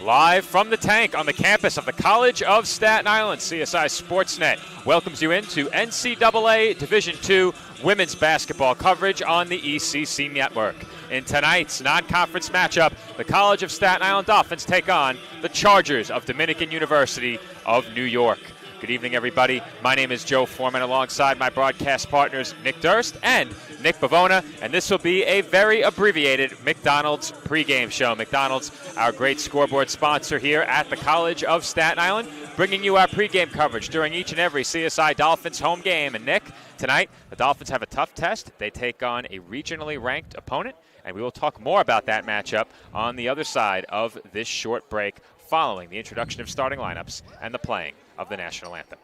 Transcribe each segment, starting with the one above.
Live from the tank on the campus of the College of Staten Island, CSI Sportsnet welcomes you into NCAA Division II women's basketball coverage on the ECC Network. In tonight's non-conference matchup, the College of Staten Island Dolphins take on the Chargers of Dominican University of New York. Good evening, everybody. My name is Joe Foreman, alongside my broadcast partners Nick Durst and Nick Pavona, and this will be a very abbreviated McDonald's pregame show. McDonald's, our great scoreboard sponsor here at the College of Staten Island, bringing you our pregame coverage during each and every CSI Dolphins home game. And Nick, tonight the Dolphins have a tough test. They take on a regionally ranked opponent, and we will talk more about that matchup on the other side of this short break, following the introduction of starting lineups and the playing of the national anthem.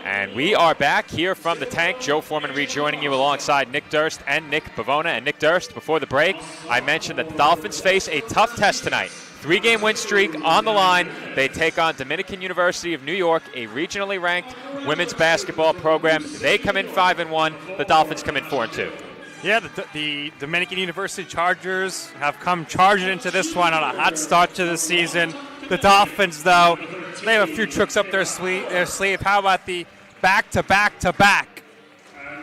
And we are back here from the tank. Joe Foreman rejoining you alongside Nick Durst and Nick Pavona. And Nick Durst, before the break, I mentioned that the Dolphins face a tough test tonight. 3-game win streak on the line. They take on Dominican University of New York, a regionally ranked women's basketball program. They come in 5-1. The Dolphins come in 4-2. Yeah, the Dominican University Chargers have come charging into this one on a hot start to the season. The Dolphins, though, they have a few tricks up their sleeve. How about the back-to-back-to-back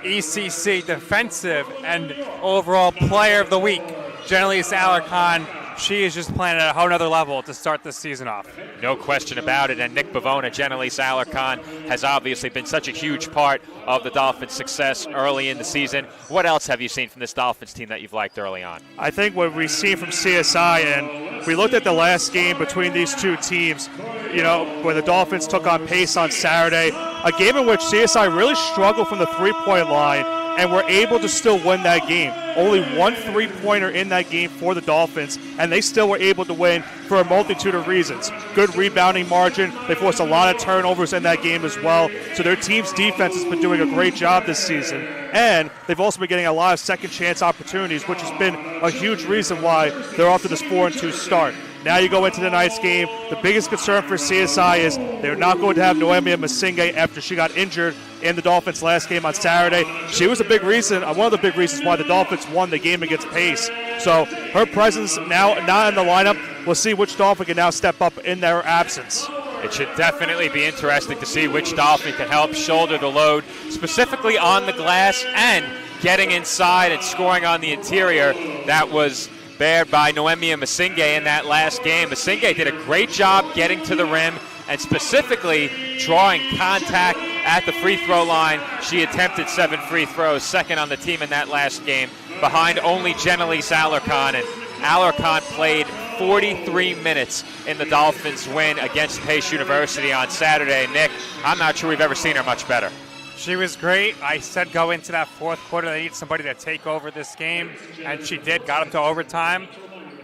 ECC defensive and overall player of the week, Jennalise Alarcon? She is just playing at a whole other level to start this season off. No question about it. And Nick Pavona, Jennalise Alarcon, has obviously been such a huge part of the Dolphins' success early in the season. What else have you seen from this Dolphins team that you've liked early on? I think what we've seen from CSI, and we looked at the last game between these two teams, where the Dolphins took on Pace on Saturday, a game in which CSI really struggled from the three-point line and were able to still win that game. Only one three-pointer in that game for the Dolphins, and they still were able to win for a multitude of reasons. Good rebounding margin. They forced a lot of turnovers in that game as well. So their team's defense has been doing a great job this season. And they've also been getting a lot of second-chance opportunities, which has been a huge reason why they're off to this 4-2 start. Now you go into tonight's game. The biggest concern for CSI is they're not going to have Noemi Masinga after she got injured in the Dolphins' last game on Saturday. She was a big reason, one of the big reasons why the Dolphins won the game against Pace. So her presence now not in the lineup. We'll see which Dolphin can now step up in their absence. It should definitely be interesting to see which Dolphin can help shoulder the load, specifically on the glass and getting inside and scoring on the interior. That was bared by Noemia Masinge in that last game. Masinge did a great job getting to the rim and specifically drawing contact at the free throw line. She attempted 7 free throws, second on the team in that last game, behind only Jenelise Alarcon. And Alarcon played 43 minutes in the Dolphins' win against Pace University on Saturday. Nick, I'm not sure we've ever seen her much better. She was great. I said go into that fourth quarter, they need somebody to take over this game, and she did. Got them to overtime,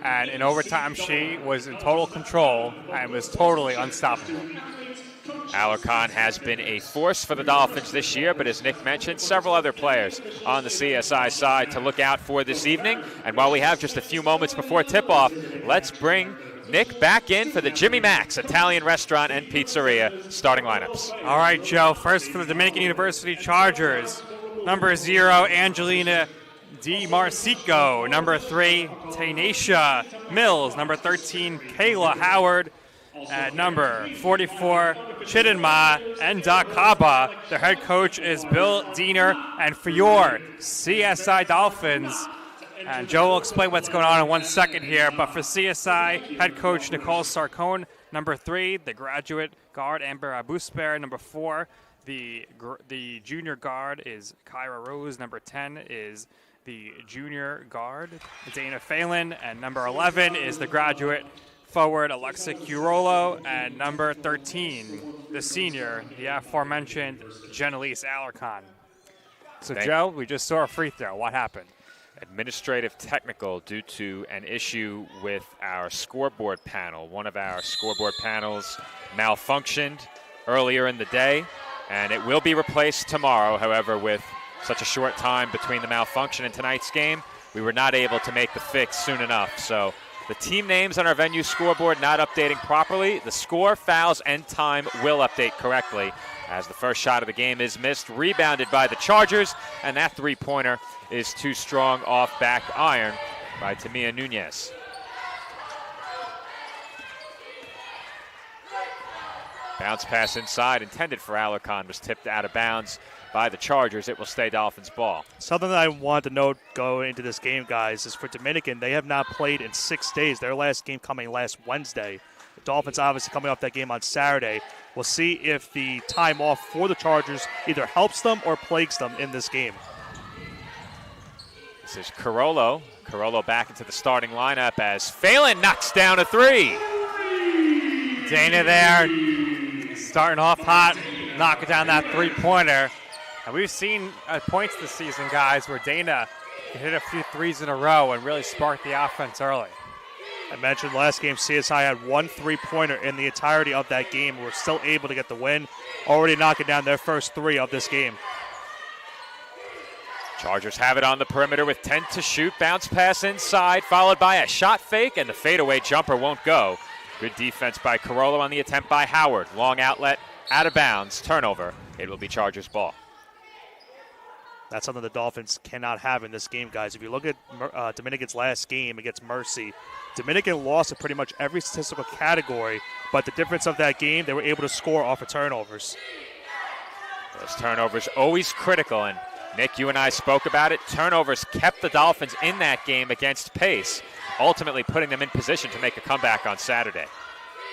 and in overtime she was in total control and was totally unstoppable. Alarcon has been a force for the Dolphins this year, but as Nick mentioned, several other players on the CSI side to look out for this evening. And while we have just a few moments before tip-off, let's bring Nick back in for the Jimmy Mac's Italian Restaurant and Pizzeria starting lineups. All right, Joe. First for the Dominican University Chargers, number 0, Angelina Di Marcico. Number 3, Tanisha Mills. Number 13, Kayla Howard. At number 44, Chidinma Ndakaba. Their head coach is Bill Diener. And for your CSI Dolphins, and Joe will explain what's going on in 1 second here, but for CSI, head coach Nicole Sarcone. Number 3, the graduate guard Amber Abusper. Number 4, the junior guard is Kyra Rose. Number 10 is the junior guard Dana Phelan. And number 11 is the graduate forward Alexa Curolo, and number 13, the senior, the aforementioned Jenelise Alarcon. So, Joe, we just saw a free throw. What happened? Administrative technical due to an issue with our scoreboard panel. One of our scoreboard panels malfunctioned earlier in the day, and it will be replaced tomorrow. However, with such a short time between the malfunction and tonight's game, we were not able to make the fix soon enough. So the team names on our venue scoreboard not updating properly. The score, fouls, and time will update correctly as the first shot of the game is missed, rebounded by the Chargers, and that three-pointer is too strong off back iron by Tamia Nunez. Bounce pass inside, intended for Alarcon, was tipped out of bounds by the Chargers. It will stay Dolphins ball. Something that I want to note going into this game, guys, is for Dominican, they have not played in 6 days. Their last game coming last Wednesday. The Dolphins obviously coming off that game on Saturday. We'll see if the time off for the Chargers either helps them or plagues them in this game. This is Carollo. Carollo back into the starting lineup as Phelan knocks down a 3. Dana there, starting off hot, knocking down that three-pointer. And we've seen points this season, guys, where Dana can hit a few threes in a row and really spark the offense early. I mentioned last game CSI had 1 3-pointer in the entirety of that game. We're still able to get the win, already knocking down their first 3 of this game. Chargers have it on the perimeter with 10 to shoot. Bounce pass inside, followed by a shot fake, and the fadeaway jumper won't go. Good defense by Carollo on the attempt by Howard. Long outlet, out of bounds, turnover. It will be Chargers ball. That's something the Dolphins cannot have in this game, guys. If you look at Dominican's last game against Mercy, Dominican lost in pretty much every statistical category, but the difference of that game, they were able to score off of turnovers. Those turnovers always critical, and Nick, you and I spoke about it. Turnovers kept the Dolphins in that game against Pace, ultimately putting them in position to make a comeback on Saturday.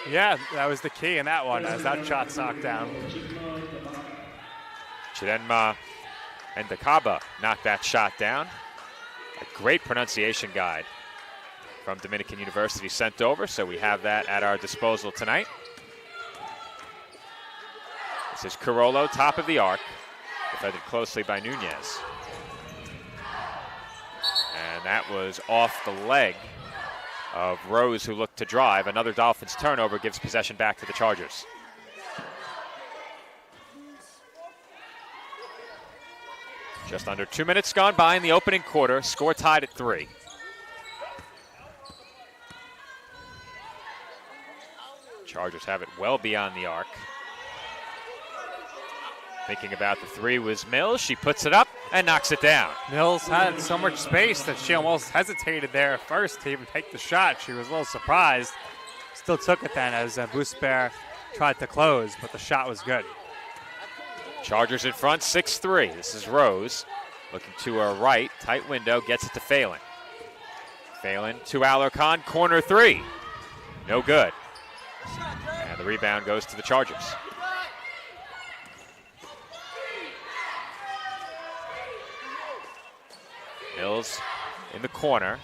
Yeah, that was the key in that one as that shot knocked down. Chidinma Ndakaba knocked that shot down. A great pronunciation guide from Dominican University sent over, so we have that at our disposal tonight. This is Carollo, top of the arc, defended closely by Nunez. And that was off the leg of Rose, who looked to drive. Another Dolphins turnover gives possession back to the Chargers. Just under 2 minutes gone by in the opening quarter. Score tied at 3. Chargers have it well beyond the arc. Thinking about the 3 was Mills. She puts it up. and knocks it down. Mills had so much space that she almost hesitated there at first to even take the shot. She was a little surprised. Still took it then as Bousbert tried to close, but the shot was good. Chargers in front, 6-3. This is Rose looking to her right. Tight window, gets it to Phelan. Phelan to Alarcon, corner three. No good. And the rebound goes to the Chargers. Mills in the corner,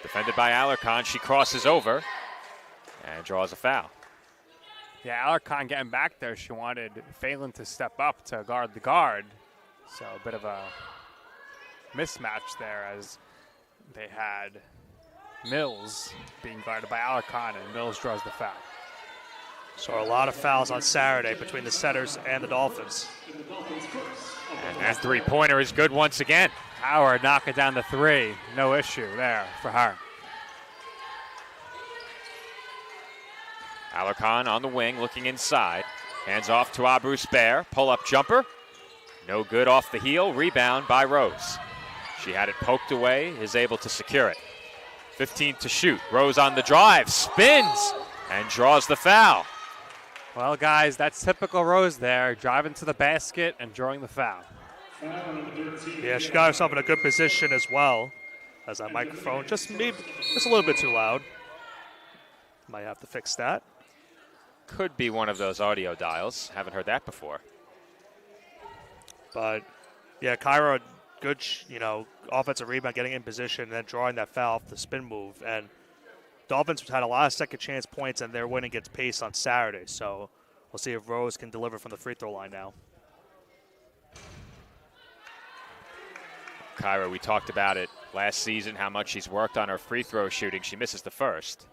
defended by Alarcon. She crosses over and draws a foul. Yeah, Alarcon getting back there. She wanted Phelan to step up to guard the guard. So a bit of a mismatch there as they had Mills being guarded by Alarcon, and Mills draws the foul. So a lot of fouls on Saturday between the Setters and the Dolphins. And that three-pointer is good once again. Howard knocking down the three. No issue there for her. Alarcon on the wing, looking inside. Hands off to Bousbert. Pull-up jumper. No good off the heel. Rebound by Rose. She had it poked away, is able to secure it. 15 to shoot. Rose on the drive, spins, and draws the foul. Well, guys, that's typical Rose there, driving to the basket and drawing the foul. Yeah, she got herself in a good position as well. As that microphone just a little bit too loud. Might have to fix that. Could be one of those audio dials. Haven't heard that before. But yeah, Kyra, good, offensive rebound, getting in position, and then drawing that foul off the spin move. And Dolphins had a lot of second chance points, and they're winning against Pace on Saturday. So we'll see if Rose can deliver from the free throw line now. Kyra, we talked about it last season, how much she's worked on her free throw shooting. She misses the first.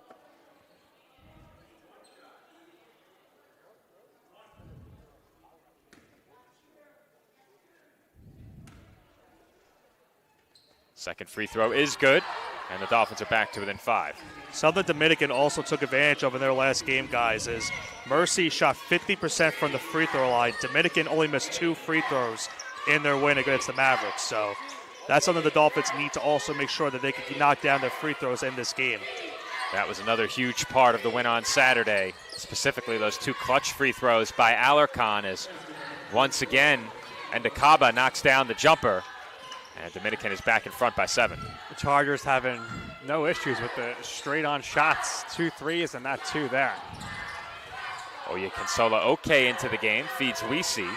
Second free throw is good, and the Dolphins are back to within 5. Something Dominican also took advantage of in their last game, guys, is Mercy shot 50% from the free throw line. Dominican only missed 2 free throws in their win against the Mavericks. So that's something the Dolphins need to also make sure that they can knock down their free throws in this game. That was another huge part of the win on Saturday, specifically those 2 clutch free throws by Alarcon, as once again, Ndakaba knocks down the jumper. And Dominican is back in front by 7. The Chargers having no issues with the straight-on shots. 2 threes and not 2 there. Oya Consola okay into the game, feeds Weesey.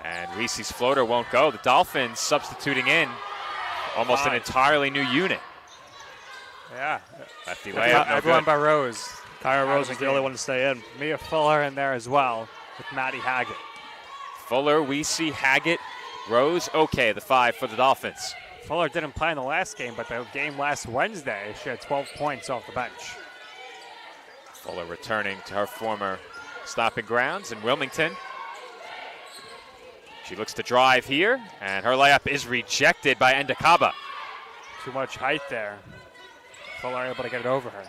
And Weesey's floater won't go. The Dolphins substituting in almost an entirely new unit. Yeah. Lefty layup, no everyone good. by Rose. Kyra Rose is the only one to stay in. Mia Fuller in there as well with Maddie Haggett. Fuller, Weesey, Haggett, Rose, okay, the 5 for the Dolphins. Fuller didn't play in the last game, but the game last Wednesday, she had 12 points off the bench. Fuller returning to her former stopping grounds in Wilmington. She looks to drive here, and her layup is rejected by Ndakaba. Too much height there. Fuller able to get it over her.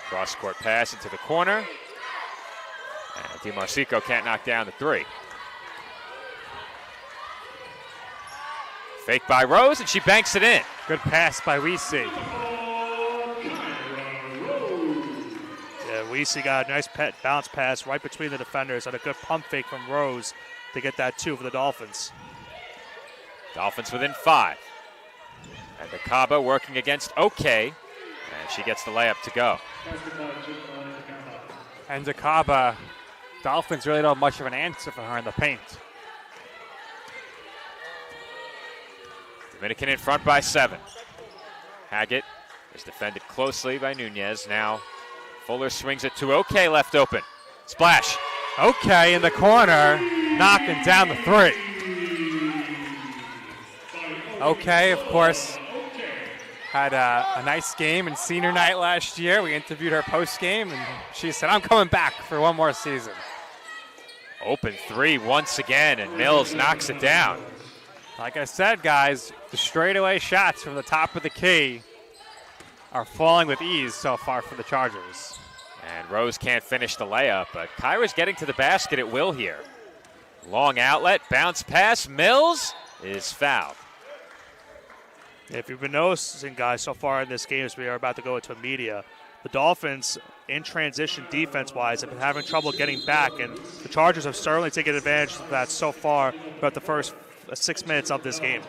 Cross-court pass into the corner. And DiMarcico can't knock down the 3. Fake by Rose, and she banks it in. Good pass by Weesey. Yeah, Weesey got a nice bounce pass right between the defenders and a good pump fake from Rose to get that 2 for the Dolphins. Dolphins within 5. And Ndakaba working against OK, and she gets the layup to go. And Ndakaba, Dolphins really don't have much of an answer for her in the paint. Dominican in front by 7. Haggett is defended closely by Nunez. Now Fuller swings it to OK, left open. Splash. OK in the corner, knocking down the 3. OK, of course, had a nice game in senior night last year. We interviewed her post-game, and she said, I'm coming back for one more season. Open 3 once again, and Mills knocks it down. Like I said, guys, the straightaway shots from the top of the key are falling with ease so far for the Chargers. And Rose can't finish the layup, but Kyra's getting to the basket at will here. Long outlet, bounce pass, Mills is fouled. If you've been noticing, guys, so far in this game as we are about to go into media, the Dolphins in transition defense-wise have been having trouble getting back, and the Chargers have certainly taken advantage of that so far throughout the first 6 minutes of this game.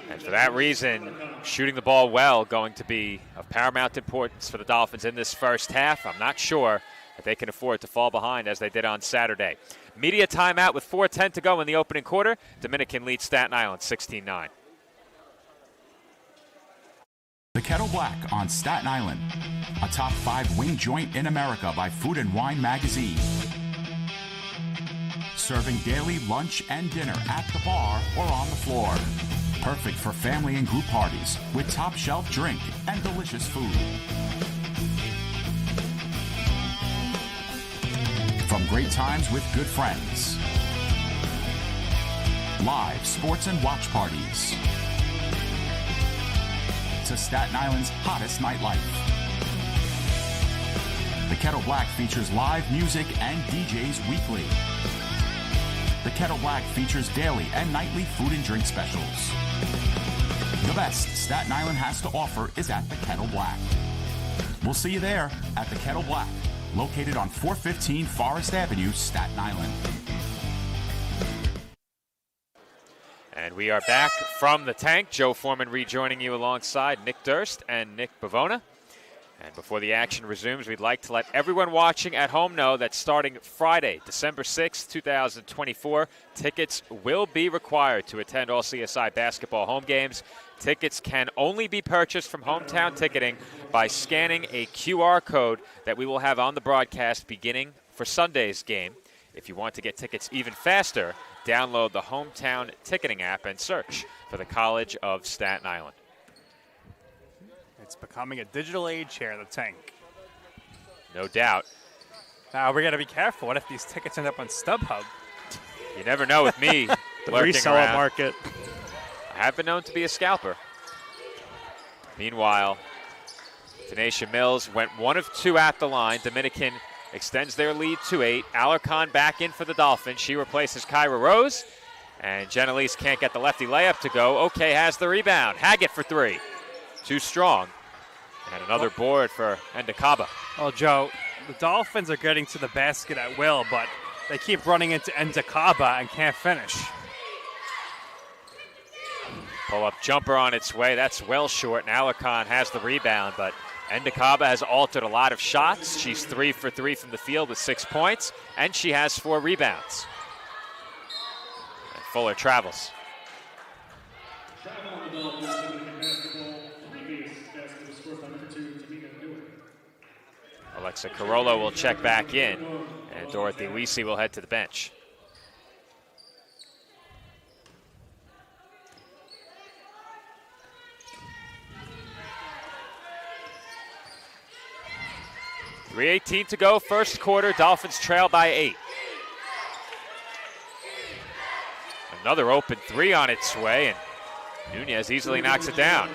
And for that reason, shooting the ball well going to be of paramount importance for the Dolphins in this first half. I'm not sure that they can afford to fall behind as they did on Saturday. Media timeout with 4:10 to go in the opening quarter. Dominican leads Staten Island 16-9. The Kettle Black on Staten Island, a top 5 wing joint in America by Food and Wine magazine. Serving daily lunch and dinner at the bar or on the floor. Perfect for family and group parties with top shelf drink and delicious food. From great times with good friends. Live sports and watch parties. To Staten Island's hottest nightlife. The Kettle Black features live music and DJs weekly. The Kettle Black features daily and nightly food and drink specials. The best Staten Island has to offer is at the Kettle Black. We'll see you there at the Kettle Black, located on 415 Forest Avenue, Staten Island. And we are back from the tank. Joe Foreman rejoining you alongside Nick Durst and Nick Bavona. And before the action resumes, we'd like to let everyone watching at home know that starting Friday, December 6, 2024, tickets will be required to attend all CSI basketball home games. Tickets can only be purchased from Hometown Ticketing by scanning a QR code that we will have on the broadcast beginning for Sunday's game. If you want to get tickets even faster, download the Hometown Ticketing app and search for the College of Staten Island. It's becoming a digital age here in the tank. No doubt. Now, we got to be careful. What if these tickets end up on StubHub? You never know with me The lurking reseller around. market. I have been known to be a scalper. Meanwhile, Tanisha Mills went 1 of 2 at the line. Dominican extends their lead to 8. Alarcon back in for the Dolphins. She replaces Kyra Rose. And Jenelise can't get the lefty layup to go. Okay has the rebound. Haggett for 3. Too strong. And another board for Ndakaba. Well, Joe, the Dolphins are getting to the basket at will, but they keep running into Ndakaba and can't finish. Pull-up jumper on its way. That's well short, and Alarcon has the rebound, but Ndakaba has altered a lot of shots. She's 3 for 3 from the field with 6 points, and she has 4 rebounds. And Fuller travels. Alexa Carollo will check back in, and Dorothy Weesey will head to the bench. .318 to go, first quarter. Dolphins trail by 8. Another open 3 on its way, and Nunez easily knocks it down.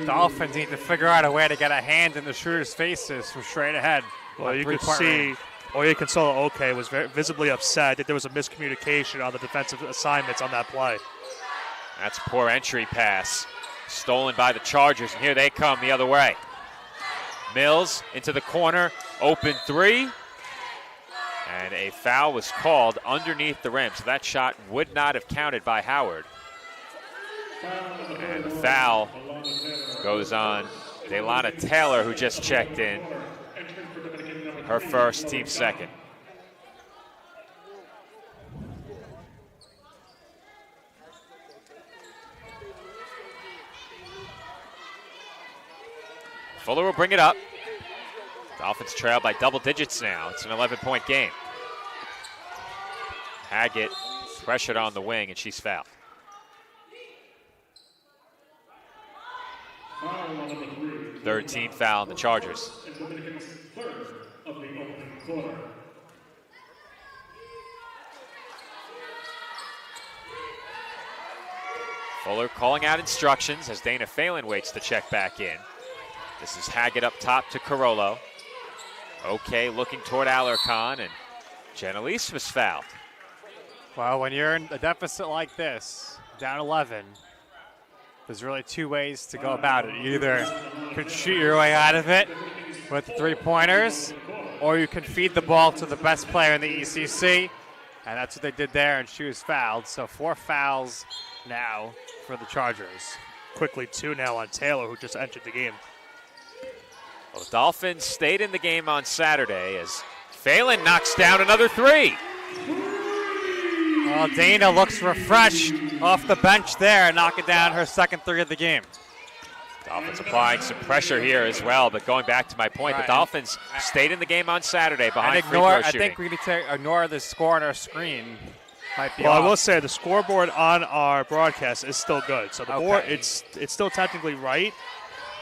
Dolphins need to figure out a way to get a hand in the shooters' faces from straight ahead. Well, you could see Oye Consola was very visibly upset. I think there was a miscommunication on the defensive assignments on that play. That's a poor entry pass. Stolen by the Chargers, and here they come the other way. Mills into the corner, open 3. And a foul was called underneath the rim, so that shot would not have counted by Howard. And the foul goes on Delana Taylor, who just checked in. Her first, team second. Fuller will bring it up. Dolphins trail by double digits now. It's an 11-point game. Haggett pressured on the wing, and she's fouled. Third team foul on the Chargers. Fuller calling out instructions as Dana Phelan waits to check back in. This is Haggett up top to Carollo. Okay, looking toward Alarcon, and Jenelise was fouled. Well, when you're in a deficit like this, down 11. There's really two ways to go about it. You either can shoot your way out of it with the three-pointers, or you can feed the ball to the best player in the ECC, and that's what they did there, and she was fouled. So 4 fouls now for the Chargers. Quickly 2 now on Taylor, who just entered the game. Well, the Dolphins stayed in the game on Saturday as Phelan knocks down another 3. Well, Dana looks refreshed off the bench there, knocking down her second 3 of the game. Dolphins applying some pressure here as well, but going back to my point, Right. the Dolphins stayed in the game on Saturday behind free throw I shooting. think we need to ignore the score on our screen. Might be Well, I off. will say the scoreboard on our broadcast is still good. So the Okay. board, it's still technically right.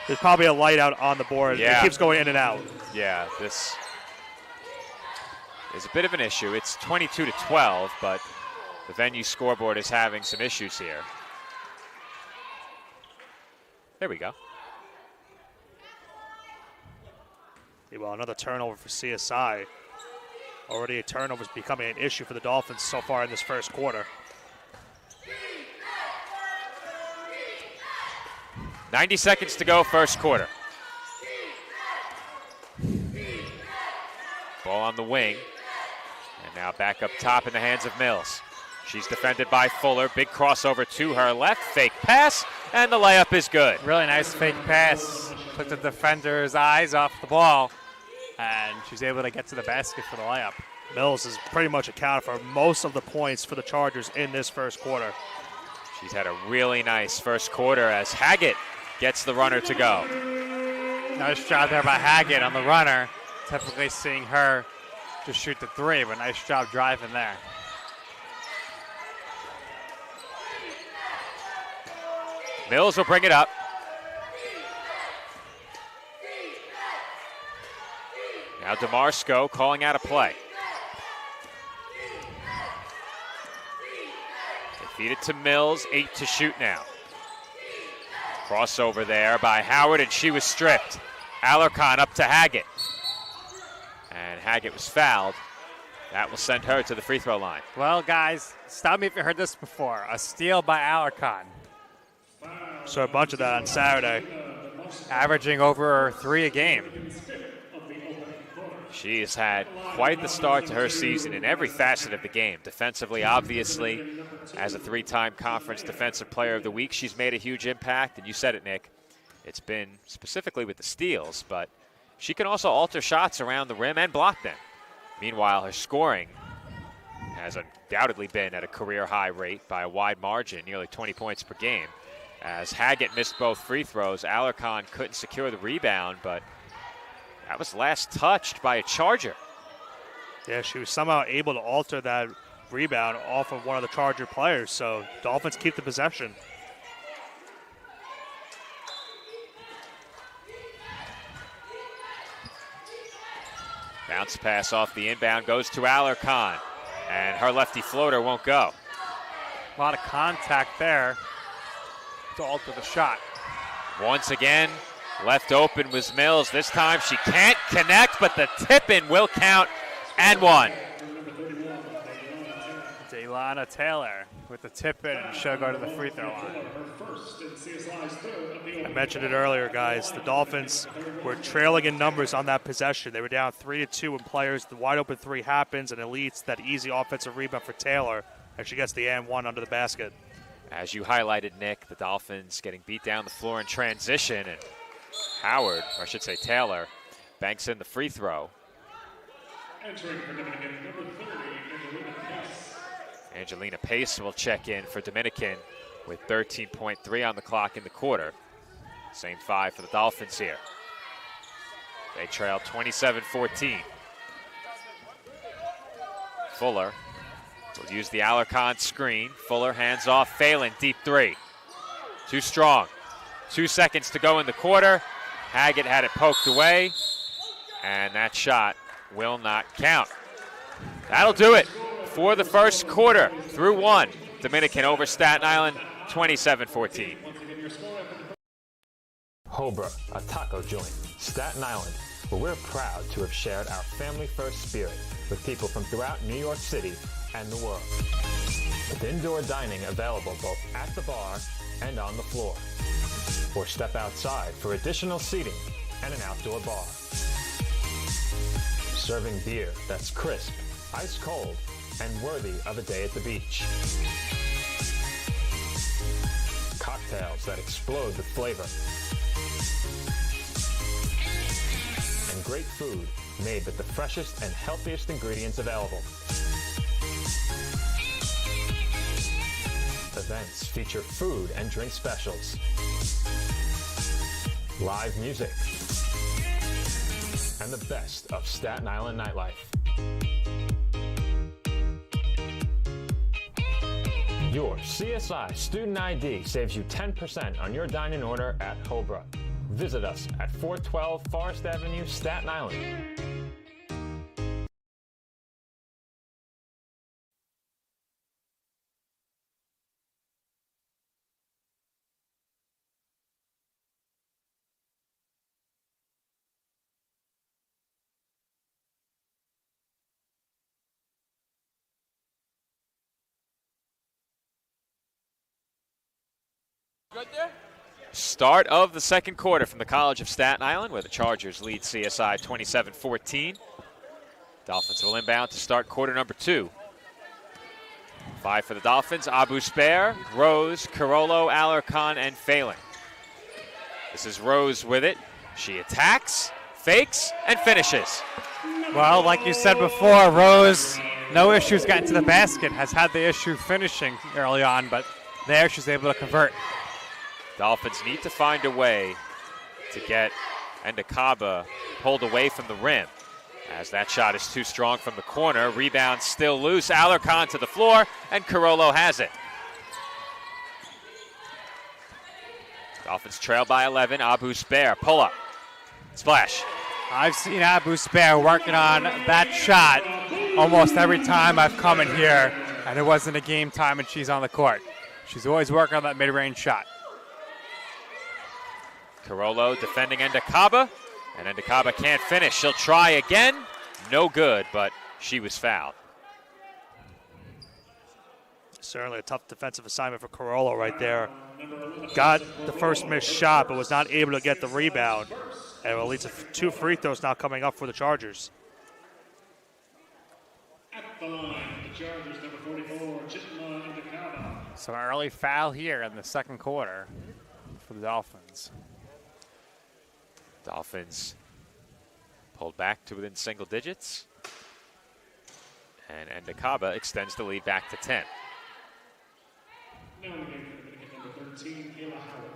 There's probably a light out on the board. Yeah. It keeps going in and out. Yeah, this is a bit of an issue. It's 22-12, but the venue scoreboard is having some issues here. There we go. Yeah, well, another turnover for CSI. Already a turnover is becoming an issue for the Dolphins so far in this first quarter. 90 seconds to go, first quarter. Ball on the wing. And now back up top in the hands of Mills. She's defended by Fuller. Big crossover to her left. Fake pass, and the layup is good. Really nice fake pass. Took the defender's eyes off the ball, and she's able to get to the basket for the layup. Mills has pretty much accounted for most of the points for the Chargers in this first quarter. She's had a really nice first quarter as Haggett gets the runner to go. Nice job there by Haggett on the runner. Typically seeing her just shoot the 3, but nice job driving there. Mills will bring it up. Now DeMarsco calling out a play. They feed it to Mills, 8 to shoot now. Crossover there by Howard, and she was stripped. Alarcon up to Haggett. And Haggett was fouled. That will send her to the free throw line. Well, guys, stop me if you heard this before. A steal by Alarcon, So a bunch of that on Saturday. averaging over 3 a game. She has had quite the start to her season in every facet of the game. Defensively, obviously, as a 3-time conference defensive player of the week, she's made a huge impact. And you said it, Nick. It's been specifically with the steals, but she can also alter shots around the rim and block them. Meanwhile, her scoring has undoubtedly been at a career high rate by a wide margin, nearly 20 points per game. As Haggett missed both free throws, Alarcon couldn't secure the rebound, but that was last touched by a Charger. Yeah, she was somehow able to alter that rebound off of one of the Charger players. So Dolphins keep the possession. Bounce pass off the inbound goes to Alarcon, and her lefty floater won't go. A lot of contact there to alter the shot. Once again, left open was Mills. This time she can't connect, but the tip-in will count, and one. Delana Taylor with the tip in, and she'll go to the free throw line. I mentioned it earlier, guys. The Dolphins were trailing in numbers on that possession. They were down 3-2 when players, the wide open 3 happens and it leads that easy offensive rebound for Taylor, and she gets the and one under the basket. As you highlighted, Nick, the Dolphins getting beat down the floor in transition, and Howard, or I should say Taylor, banks in the free throw. Entering for Dominican, number 30, Angelina Pace. Angelina Pace will check in for Dominican with 13.3 on the clock in the quarter. Same 5 for the Dolphins here. They trail 27-14. Fuller will use the Alarcon screen. Fuller hands off Phelan, deep 3. Too strong. 2 seconds to go in the quarter. Haggett had it poked away, and that shot will not count. That'll do it for the first quarter through 1. Dominican over Staten Island, 27-14. Hobra, a taco joint, Staten Island, where we're proud to have shared our family-first spirit with people from throughout New York City and the world. with indoor dining available both at the bar and on the floor. Or step outside for additional seating and an outdoor bar. Serving beer that's crisp, ice cold, and worthy of a day at the beach. Cocktails that explode with flavor. And great food made with the freshest and healthiest ingredients available. Events feature food and drink specials, live music, and the best of Staten Island nightlife. Your CSI Student ID saves you 10% on your dine-in order at Hobra. Visit us at 412 Forest Avenue, Staten Island. Start of the second quarter from the College of Staten Island, where the Chargers lead CSI 27-14. Dolphins will inbound to start quarter number 2. 5 for the Dolphins: Abu Spair, Rose, Carollo, Alarcon, and Phelan. This is Rose with it. She attacks, fakes, and finishes. Well, like you said before, Rose, no issues getting to the basket, has had the issue finishing early on, but there she's able to convert. Dolphins need to find a way to get Endicaba pulled away from the rim, as that shot is too strong from the corner. Rebound still loose. Alarcon to the floor, and Carollo has it. Dolphins trail by 11. Abu Spair, pull up, splash. I've seen Abu Spair working on that shot almost every time I've come in here, and it wasn't a game time and she's on the court. She's always working on that mid-range shot. Carollo defending Endicaba, and Endicaba can't finish. She'll try again. No good, but she was fouled. Certainly a tough defensive assignment for Carollo right there. Got the first missed shot, but was not able to get the rebound. And it will lead to 2 free throws now coming up for the Chargers. At the line, the Chargers, number 44, Chitma Endicaba. So an early foul here in the second quarter for the Dolphins. Dolphins pulled back to within single digits, and Endicaba extends the lead back to 10. Now in the game for Dominican, number 13, Kayla Howard.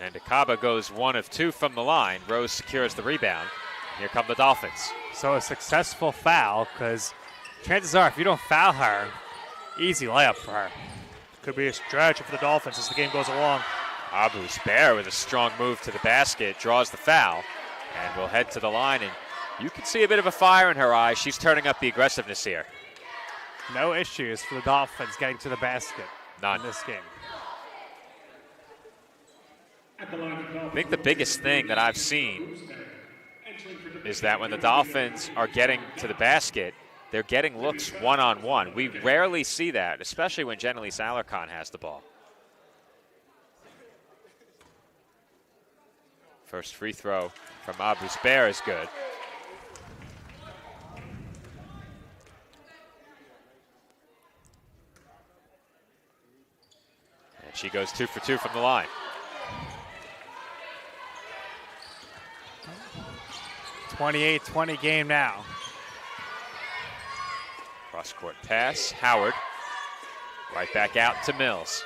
And Endicaba goes 1 of 2 from the line. Rose secures the rebound. Here come the Dolphins. So a successful foul, because chances are if you don't foul her, easy layup for her. Could be a strategy for the Dolphins as the game goes along. Abu Spair with a strong move to the basket, draws the foul, and will head to the line. And you can see a bit of a fire in her eye. She's turning up the aggressiveness here. No issues for the Dolphins getting to the basket None. in this game. At the line, the I think the biggest thing that I've seen is that when the Dolphins are getting to the basket, they're getting looks one-on-one. We rarely see that, especially when Jenelise Alarcon has the ball. First free throw from Abu Spair is good. And she goes 2 for 2 from the line. 28-20 game now. Cross-court pass, Howard. Right back out to Mills.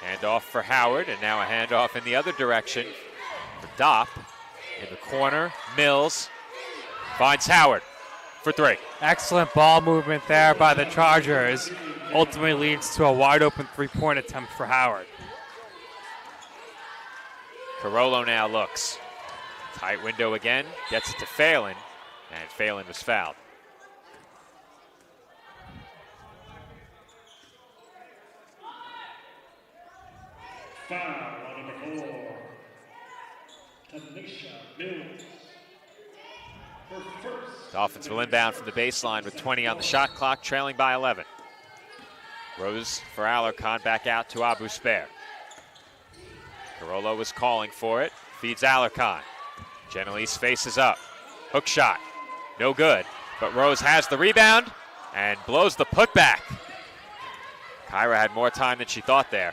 Handoff for Howard, and now a handoff in the other direction for Dopp. In the corner, Mills finds Howard for 3. Excellent ball movement there by the Chargers. Ultimately leads to a wide open three-point attempt for Howard. Carollo now looks. Tight window again, gets it to Phelan, and Phelan was fouled. foul on number 4, Tanisha Mills. Her first. Dolphins will inbound from the baseline with 20 on the shot clock, trailing by 11. Rose for Alarcon, back out to Abu Spair. Carollo was calling for it, feeds Alarcon. Genelise faces up. Hook shot, no good, but Rose has the rebound and blows the putback. Kyra had more time than she thought there.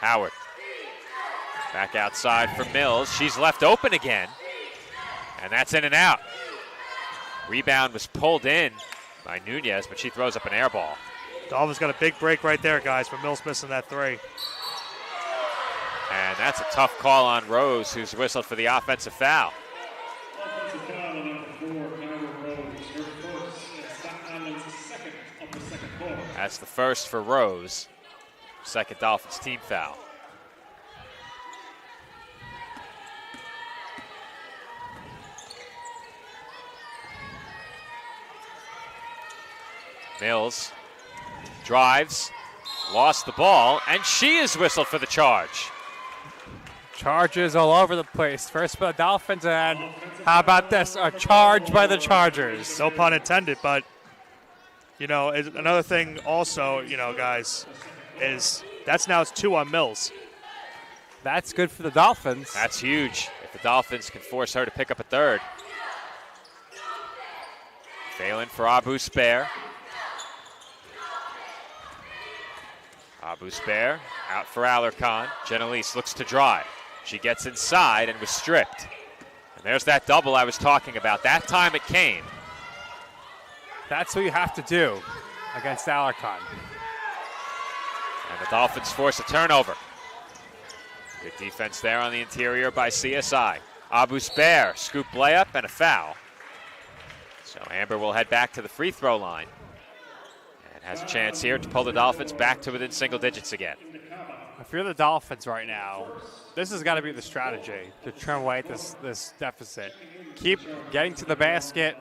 Howard. Back outside for Mills. She's left open again. And that's in and out. Rebound was pulled in by Nunez, but she throws up an air ball. Dolphins got a big break right there, guys, for Mills missing that three. And that's a tough call on Rose, who's whistled for the offensive foul. Offensive foul on number 4, Kyra Rose. Her first and Staten Island's second of the second quarter. That's the first for Rose. Second Dolphins team foul. Mills drives, lost the ball, and she is whistled for the charge. Charges all over the place. First for the Dolphins, and how about this? A charge by the Chargers. No pun intended, but, another thing also, guys, is that's now it's 2 on Mills. That's good for the Dolphins. That's huge if the Dolphins can force her to pick up a third. Phelan for Abu Spair. Abu Spair out for Alarcon. Genelise looks to drive. She gets inside and was stripped. And there's that double I was talking about. That time it came. That's what you have to do against Alarcon. And the Dolphins force a turnover. Good defense there on the interior by CSI. Abu Spair, scoop layup and a foul. So Amber will head back to the free throw line. And has a chance here to pull the Dolphins back to within single digits again. If you're the Dolphins right now, this has got to be the strategy to trim away this deficit. Keep getting to the basket,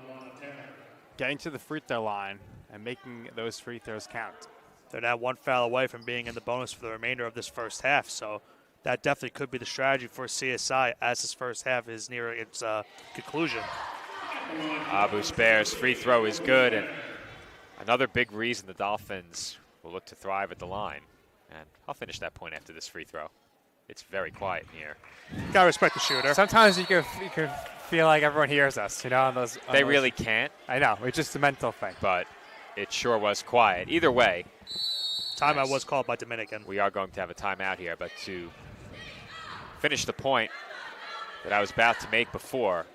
getting to the free throw line, and making those free throws count. They're now 1 foul away from being in the bonus for the remainder of this first half, so that definitely could be the strategy for CSI as this first half is near its conclusion. Abu Spair's free throw is good, and another big reason the Dolphins will look to thrive at the line. And I'll finish that point after this free throw. It's very quiet in here. Gotta respect the shooter. Sometimes you can feel like everyone hears us, on those. They really can't. I know, it's just a mental thing. But it sure was quiet. Either way. Timeout was called by Dominican. We are going to have a timeout here, but to finish the point that I was about to make before,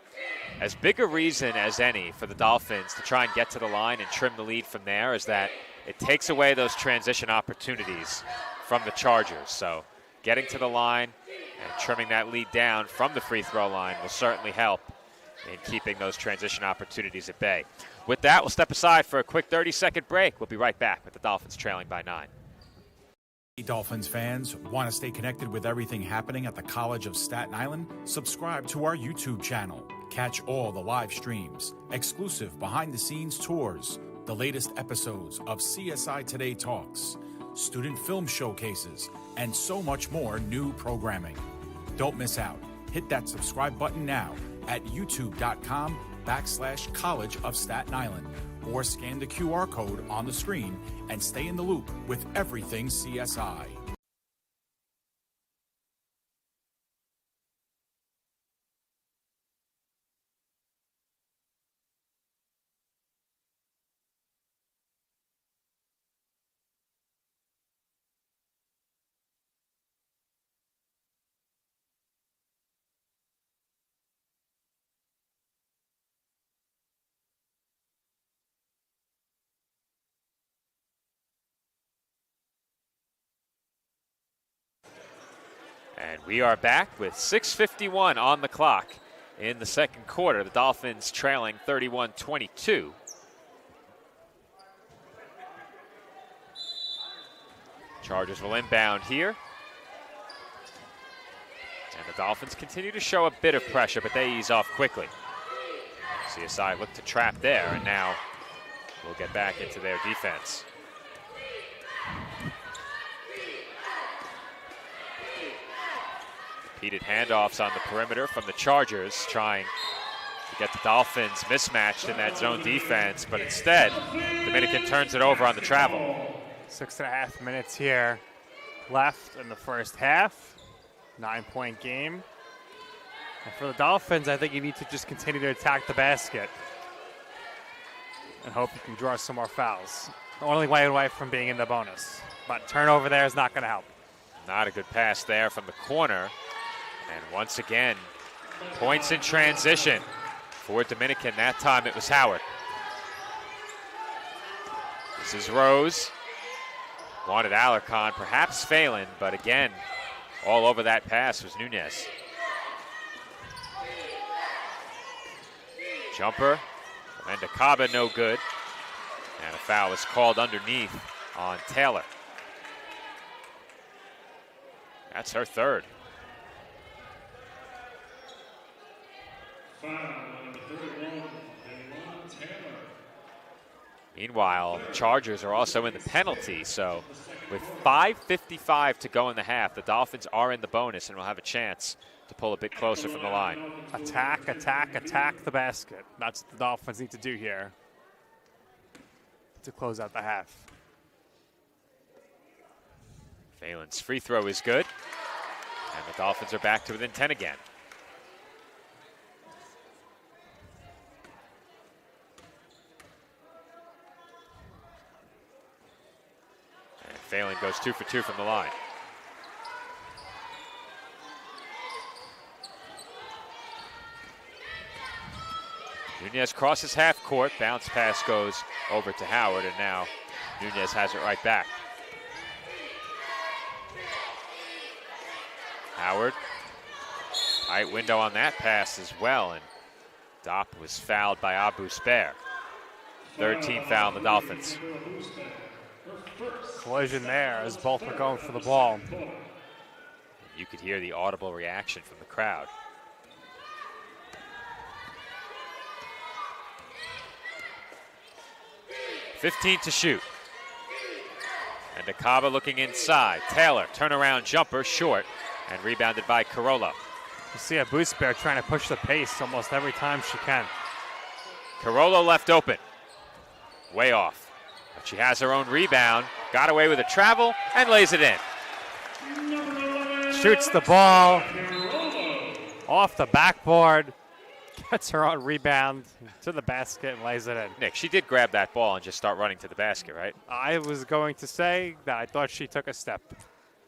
as big a reason as any for the Dolphins to try and get to the line and trim the lead from there is that it takes away those transition opportunities from the Chargers. So getting to the line and trimming that lead down from the free throw line will certainly help in keeping those transition opportunities at bay. With that, we'll step aside for a quick 30-second break. We'll be right back with the Dolphins trailing by 9. Dolphins fans, want to stay connected with everything happening at the College of Staten Island? Subscribe to our YouTube channel. Catch all the live streams, exclusive behind-the-scenes tours, the latest episodes of CSI Today Talks, student film showcases, and so much more new programming. Don't miss out. Hit that subscribe button now at youtube.com/College of Staten Island, or scan the QR code on the screen and stay in the loop with everything CSI. And we are back with 6:51 on the clock in the second quarter. The Dolphins trailing 31-22. Chargers will inbound here. And the Dolphins continue to show a bit of pressure, but they ease off quickly. CSI look to trap there, and now we'll get back into their defense. Repeated handoffs on the perimeter from the Chargers, trying to get the Dolphins mismatched in that zone defense, but instead, Dominican turns it over on the travel. 6.5 minutes here left in the first half. 9-point game. And for the Dolphins, I think you need to just continue to attack the basket and hope you can draw some more fouls. Only way away from being in the bonus. But turnover there is not going to help. Not a good pass there from the corner. And once again, points in transition for Dominican. That time it was Howard. This is Rose. Wanted Alarcon, perhaps Phelan, but again, all over that pass was Nunez. Jumper from Endicaba, no good. And a foul was called underneath on Taylor. That's her third. Foul number 31, Taylor. Meanwhile, the Chargers are also in the penalty, so with 5:55 to go in the half, the Dolphins are in the bonus and will have a chance to pull a bit closer from the line. Attack, attack, attack the basket. That's what the Dolphins need to do here to close out the half. Phelan's free throw is good, and the Dolphins are back to within 10 again. And Phelan goes 2 for 2 from the line. Nunez crosses half court, bounce pass goes over to Howard, and now Nunez has it right back. Howard, tight window on that pass as well, and Dopp was fouled by Abu Spair. Third team foul on the Dolphins. Collision there as both were going for the ball. You could hear the audible reaction from the crowd. .15 to shoot. And Akaba looking inside. Taylor, turnaround jumper, short, and rebounded by Carolla. You see a boost bear trying to push the pace almost every time she can. Carolla left open. Way off. But she has her own rebound. Got away with a travel and lays it in. Shoots the ball off the backboard. Gets her own rebound to the basket and lays it in. Nick, she did grab that ball and just start running to the basket, right? I was going to say that I thought she took a step.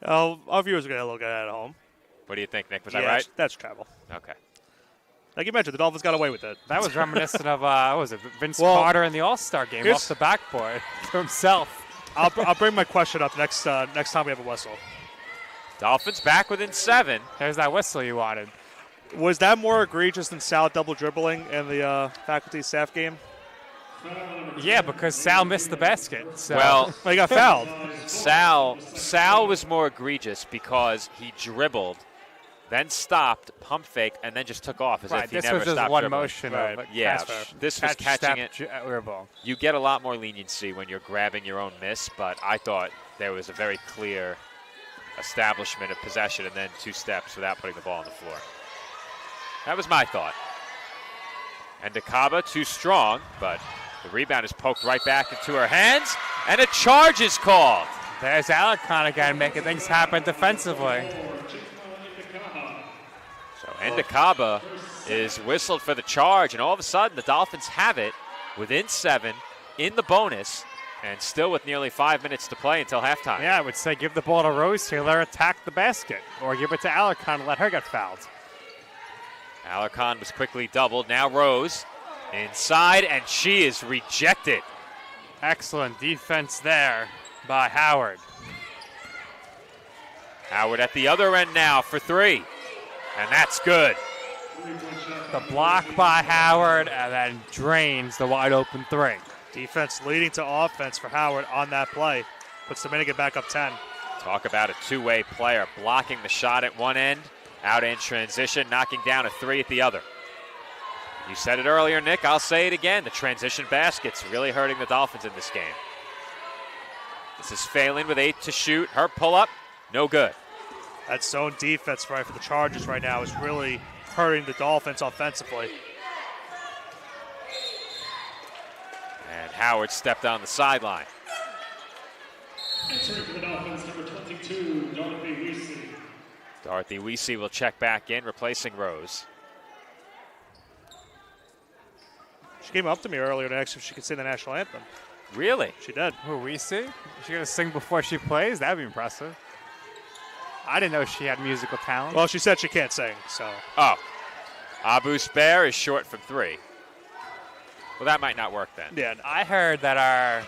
Oh, our viewers are going to look at it at home. What do you think, Nick? Was I right? That's travel. Okay. Like you mentioned, the Dolphins got away with it. That was reminiscent of, what was it, Vince Carter in the All-Star game off the backboard to himself. I'll bring my question up next time we have a whistle. Dolphins back within 7. There's that whistle you wanted. Was that more egregious than Sal double dribbling in the faculty staff game? Yeah, because Sal missed the basket. So. Well, he got fouled. Sal was more egregious because he dribbled, then stopped, pump fake, and then just took off as if he never stopped dribbling. This was just one motion. Right. Yeah, this was catching it. Ball. You get a lot more leniency when you're grabbing your own miss, but I thought there was a very clear establishment of possession and then 2 steps without putting the ball on the floor. That was my thought. And Akaba too strong, but the rebound is poked right back into her hands, and a charge is called. There's Alarcon again making things happen defensively. So Endicaba is whistled for the charge, and all of a sudden the Dolphins have it within 7 in the bonus, and still with nearly 5 minutes to play until halftime. Yeah, I would say give the ball to Rose here, let her attack the basket, or give it to Alarcon and let her get fouled. Alarcon was quickly doubled. Now Rose inside, and she is rejected. Excellent defense there by Howard. Howard at the other end now for 3, and that's good. The block by Howard, and then drains the wide open 3. Defense leading to offense for Howard on that play. Puts Dominican back up 10. Talk about a two-way player, blocking the shot at one end, out in transition, knocking down a 3 at the other. You said it earlier, Nick. I'll say it again. The transition basket's really hurting the Dolphins in this game. This is Phelan with 8 to shoot. Her pull-up, no good. That zone defense for the Chargers right now is really hurting the Dolphins offensively. And Howard stepped on the sideline. Entering for the Dolphins, number 22, Dorothy Weesey. Dorothy Weesey will check back in, replacing Rose. She came up to me earlier to ask if she could sing the national anthem. Really? She did. Who we see? Is she gonna sing before she plays? That'd be impressive. I didn't know she had musical talent. Well, she said she can't sing, so. Oh. Abu Spair is short from 3. Well, that might not work then. Yeah. I heard that our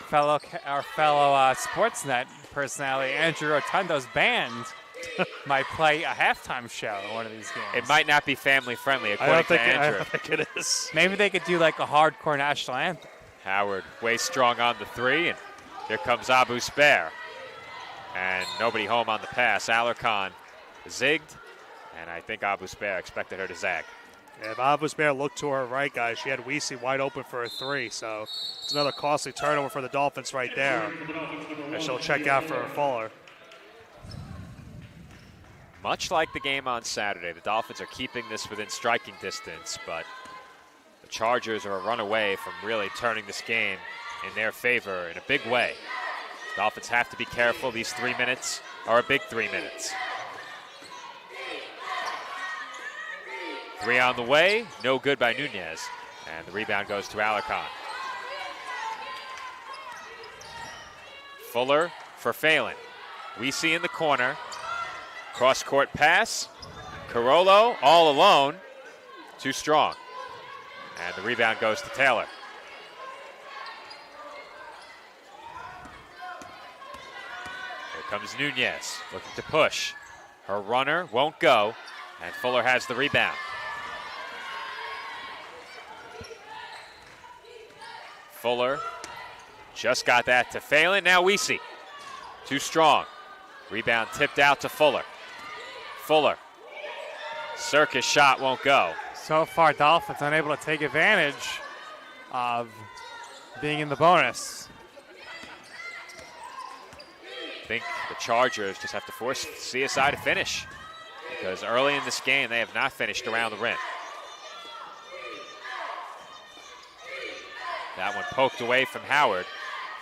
fellow Sportsnet personality, Andrew Rotundo's band, might play a halftime show in one of these games. It might not be family friendly, I according don't to think Andrew. it is. Maybe they could do like a hardcore national anthem. Howard way strong on the 3, and here comes Abu Spair. And nobody home on the pass. Alarcon zigged, and I think Abu Spair expected her to zag. Yeah, if Abu Spair looked to her right, guys, she had Weesey wide open for a 3, so it's another costly turnover for the Dolphins right there. And she'll check out for Fuller. Much like the game on Saturday, the Dolphins are keeping this within striking distance, but the Chargers are a run away from really turning this game in their favor in a big way. Dolphins have to be careful. These 3 minutes are a big 3 minutes. 3 on the way, no good by Nunez. And the rebound goes to Alarcon. Fuller for Phelan. Weesey in the corner. Cross-court pass. Carollo all alone. Too strong. And the rebound goes to Taylor. Here comes Nunez, looking to push. Her runner won't go, and Fuller has the rebound. Fuller just got that to Phelan. Now Weesey. Too strong. Rebound tipped out to Fuller. Fuller. Circus shot won't go. So far, Dolphins unable to take advantage of being in the bonus. I think the Chargers just have to force CSI to finish, because early in this game they have not finished around the rim. That one poked away from Howard.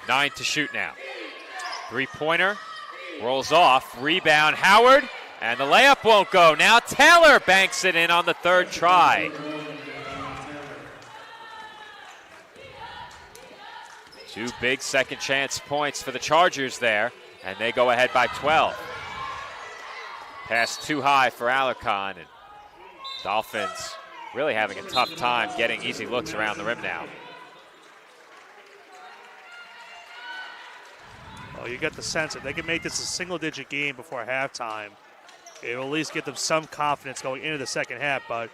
9 to shoot now. 3-pointer rolls off. Rebound Howard, and the layup won't go. Now Taylor banks it in on the 3rd try. Two big second chance points for the Chargers there, and they go ahead by 12. Pass too high for Alarcon, and Dolphins really having a tough time getting easy looks around the rim now. Well, you get the sense if they can make this a single-digit game before halftime, it will at least give them some confidence going into the second half. But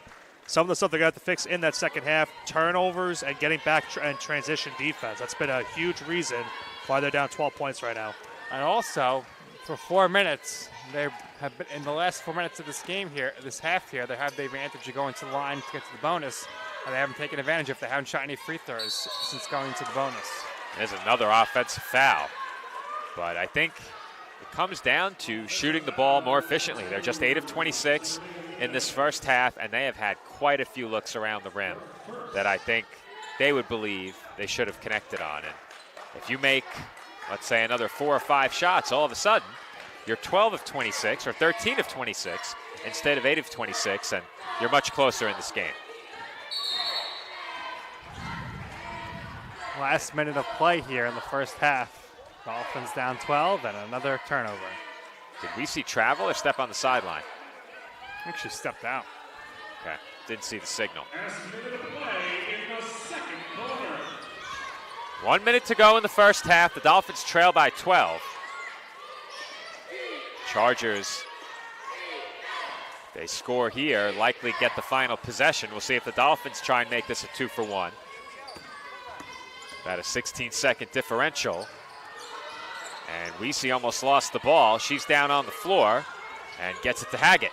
some of the stuff they're going to have to fix in that second half, turnovers and getting back and transition defense. That's been a huge reason why they're down 12 points right now. And also, for 4 minutes, they have been in the last 4 minutes of this game here, this half here, they have the advantage of going to the line to get to the bonus, and they haven't taken advantage of. They haven't shot any free throws since going to the bonus. There's another offensive foul. But I think it comes down to shooting the ball more efficiently. They're just 8 of 26 in this first half, and they have had quite a few looks around the rim that I think they would believe they should have connected on. And if you make, let's say, another 4 or 5 shots, all of a sudden, you're 12 of 26 or 13 of 26 instead of 8 of 26, and you're much closer in this game. Last minute of play here in the first half. Dolphins down 12 and another turnover. Did we see travel or step on the sideline? I think she stepped out. Okay, didn't see the signal. 1 minute to go in the first half. The Dolphins trail by 12. Chargers, they score here, likely get the final possession. We'll see if the Dolphins try and make this a 2-for-1. About a 16-second differential. And Weesey almost lost the ball. She's down on the floor and gets it to Haggett.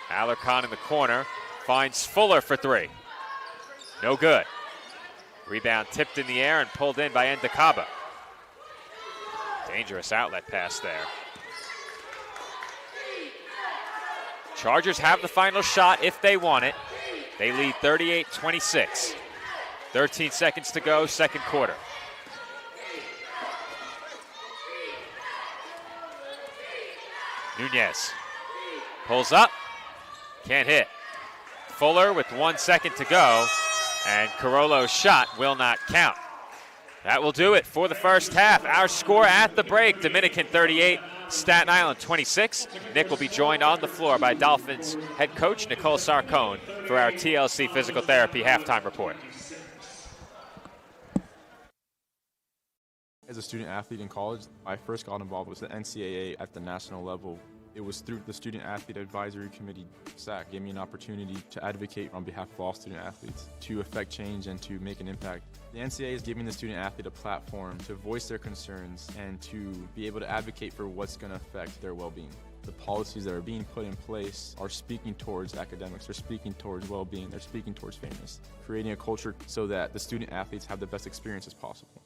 Alarcon in the corner finds Fuller for 3. No good. Rebound tipped in the air and pulled in by Ndakaba. Dangerous outlet pass there. Chargers have the final shot if they want it. They lead 38-26. 13 seconds to go, second quarter. Nunez pulls up, can't hit. Fuller with 1 second to go, and Carollo's shot will not count. That will do it for the first half. Our score at the break, Dominican 38, Staten Island 26. Nick will be joined on the floor by Dolphins head coach Nicole Sarcone for our TLC Physical Therapy halftime report. As a student athlete in college, I first got involved with the NCAA at the national level. It was through the Student Athlete Advisory Committee, SAC, gave me an opportunity to advocate on behalf of all student athletes, to affect change and to make an impact. The NCAA is giving the student athlete a platform to voice their concerns and to be able to advocate for what's going to affect their well-being. The policies that are being put in place are speaking towards academics, they're speaking towards well-being, they're speaking towards fairness, creating a culture so that the student athletes have the best experiences possible.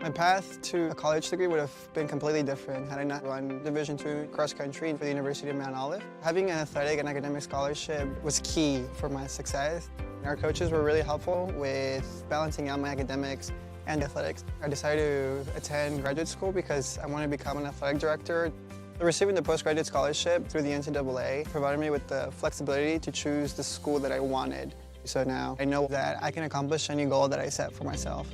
My path to a college degree would have been completely different had I not run Division II cross country for the University of Mount Olive. Having an athletic and academic scholarship was key for my success. Our coaches were really helpful with balancing out my academics and athletics. I decided to attend graduate school because I wanted to become an athletic director. Receiving the postgraduate scholarship through the NCAA provided me with the flexibility to choose the school that I wanted. So now I know that I can accomplish any goal that I set for myself.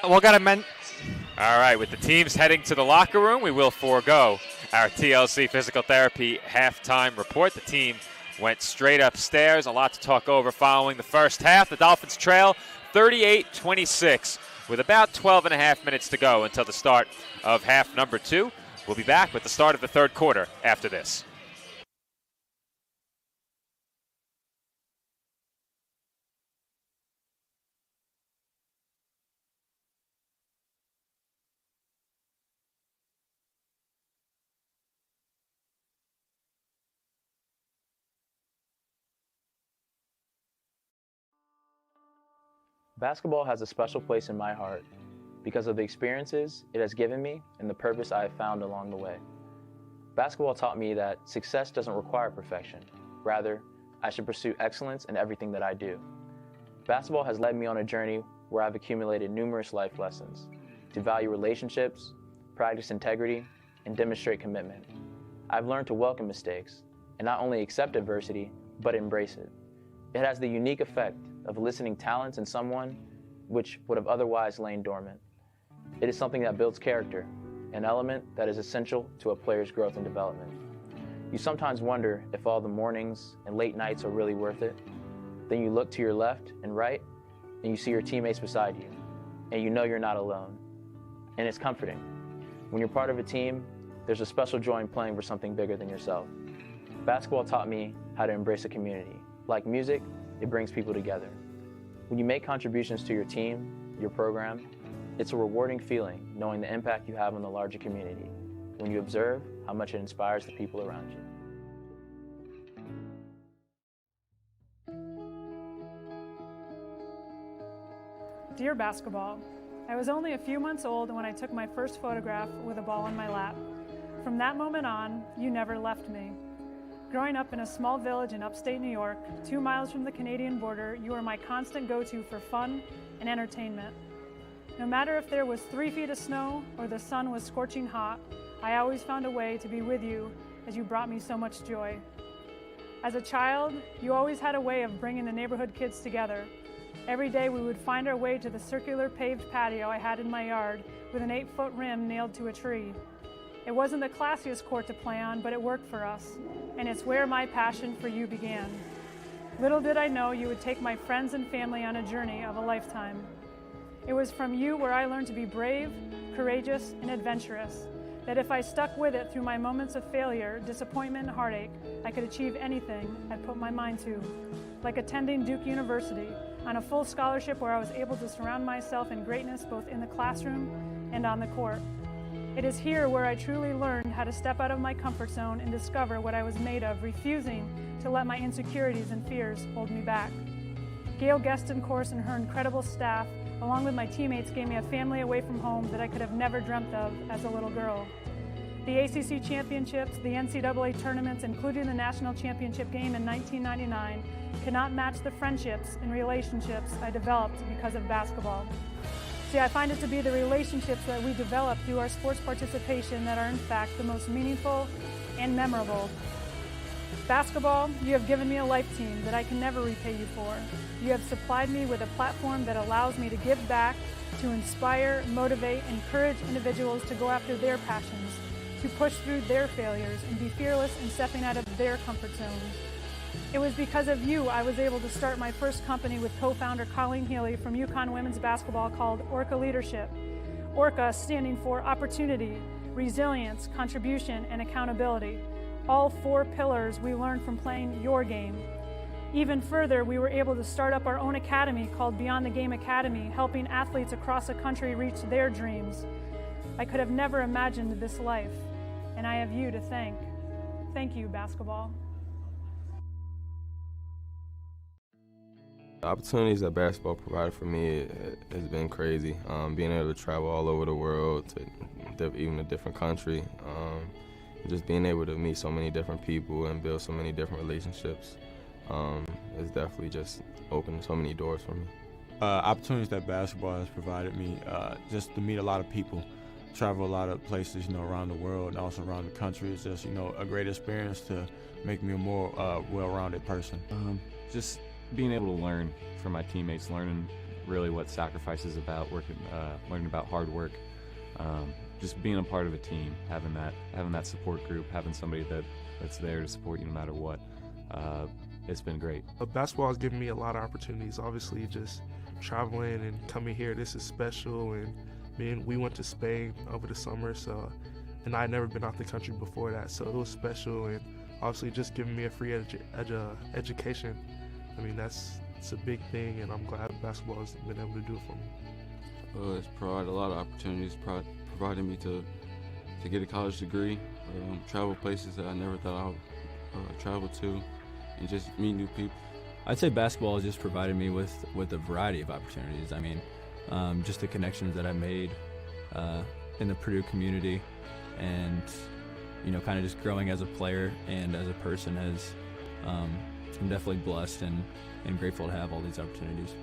We'll get a All right, with the teams heading to the locker room, we will forego our TLC Physical Therapy halftime report. The team went straight upstairs. A lot to talk over following the first half. The Dolphins trail 38-26 with about 12 and a half minutes to go until the start of half number 2. We'll be back with the start of the third quarter after this. Basketball has a special place in my heart because of the experiences it has given me and the purpose I have found along the way. Basketball taught me that success doesn't require perfection. Rather, I should pursue excellence in everything that I do. Basketball has led me on a journey where I've accumulated numerous life lessons to value relationships, practice integrity, and demonstrate commitment. I've learned to welcome mistakes and not only accept adversity, but embrace it. It has the unique effect of eliciting talents in someone which would have otherwise lain dormant. It is something that builds character, an element that is essential to a player's growth and development. You sometimes wonder if all the mornings and late nights are really worth it. Then you look to your left and right, and you see your teammates beside you, and you know you're not alone. And it's comforting. When you're part of a team, there's a special joy in playing for something bigger than yourself. Basketball taught me how to embrace a community. Like music, it brings people together. When you make contributions to your team, your program, it's a rewarding feeling knowing the impact you have on the larger community when you observe how much it inspires the people around you. Dear basketball, I was only a few months old when I took my first photograph with a ball in my lap. From that moment on, you never left me. Growing up in a small village in upstate New York, 2 miles from the Canadian border, you were my constant go-to for fun and entertainment. No matter if there was 3 feet of snow or the sun was scorching hot, I always found a way to be with you as you brought me so much joy. As a child, you always had a way of bringing the neighborhood kids together. Every day we would find our way to the circular paved patio I had in my yard with an 8-foot rim nailed to a tree. It wasn't the classiest court to play on, but it worked for us, and it's where my passion for you began. Little did I know you would take my friends and family on a journey of a lifetime. It was from you where I learned to be brave, courageous, and adventurous, that if I stuck with it through my moments of failure, disappointment, and heartache, I could achieve anything I'd put my mind to. Like attending Duke University on a full scholarship where I was able to surround myself in greatness both in the classroom and on the court. It is here where I truly learned how to step out of my comfort zone and discover what I was made of, refusing to let my insecurities and fears hold me back. Gail Gueston Course and her incredible staff, along with my teammates, gave me a family away from home that I could have never dreamt of as a little girl. The ACC championships, the NCAA tournaments, including the national championship game in 1999, cannot match the friendships and relationships I developed because of basketball. See, I find it to be the relationships that we develop through our sports participation that are in fact the most meaningful and memorable. Basketball, you have given me a life team that I can never repay you for. You have supplied me with a platform that allows me to give back, to inspire, motivate, and encourage individuals to go after their passions, to push through their failures and be fearless in stepping out of their comfort zones. It was because of you I was able to start my first company with co-founder Colleen Healy from UConn Women's Basketball called Orca Leadership. Orca standing for opportunity, resilience, contribution, and accountability. All 4 pillars we learned from playing your game. Even further, we were able to start up our own academy called Beyond the Game Academy, helping athletes across the country reach their dreams. I could have never imagined this life, and I have you to thank. Thank you, basketball. The opportunities that basketball provided for me has been crazy. Being able to travel all over the world, to even a different country, just being able to meet so many different people and build so many different relationships has definitely just opened so many doors for me. Opportunities that basketball has provided me, just to meet a lot of people, travel a lot of places, around the world and also around the country. It's just, a great experience to make me a more well-rounded person. Just being able to learn from my teammates, learning really what sacrifice is about, learning about hard work, just being a part of a team, having that support group, having somebody that's there to support you no matter what. It's been great. Basketball has given me a lot of opportunities. Obviously, just traveling and coming here, this is special. And we went to Spain over the summer, and I had never been out the country before that, so it was special. And obviously, just giving me a free education. It's a big thing, and I'm glad basketball has been able to do it for me. It's provided a lot of opportunities, provided me to get a college degree, travel places that I never thought I would travel to, and just meet new people. I'd say basketball has just provided me with a variety of opportunities. Just the connections that I made in the Purdue community, and kind of just growing as a player and as a person I'm definitely blessed and grateful to have all these opportunities.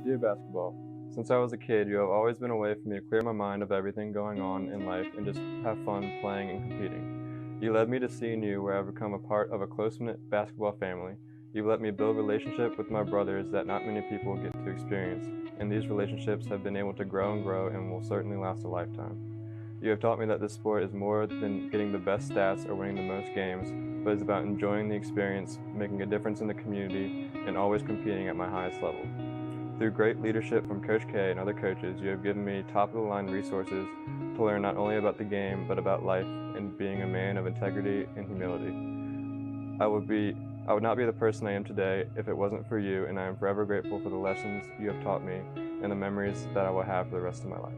Dear basketball, since I was a kid, you have always been a way for me to clear my mind of everything going on in life and just have fun playing and competing. You led me to seeing you where I've become a part of a close-knit basketball family. You've let me build relationship with my brothers that not many people get to experience, and these relationships have been able to grow and will certainly last a lifetime. You have taught me that this sport is more than getting the best stats or winning the most games, but it's about enjoying the experience, making a difference in the community, and always competing at my highest level. Through great leadership from Coach K and other coaches, you have given me top-of-the-line resources to learn not only about the game, but about life and being a man of integrity and humility. I would not be the person I am today if it wasn't for you, and I am forever grateful for the lessons you have taught me and the memories that I will have for the rest of my life.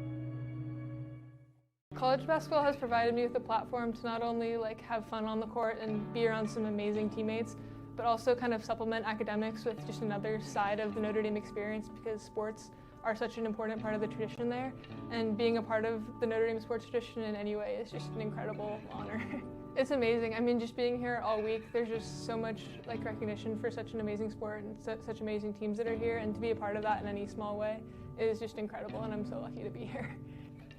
College basketball has provided me with a platform to not only have fun on the court and be around some amazing teammates, but also kind of supplement academics with just another side of the Notre Dame experience, because sports are such an important part of the tradition there, and being a part of the Notre Dame sports tradition in any way is just an incredible honor. It's amazing. I mean, just being here all week, there's just so much like recognition for such an amazing sport and such amazing teams that are here, and to be a part of that in any small way is just incredible, and I'm so lucky to be here.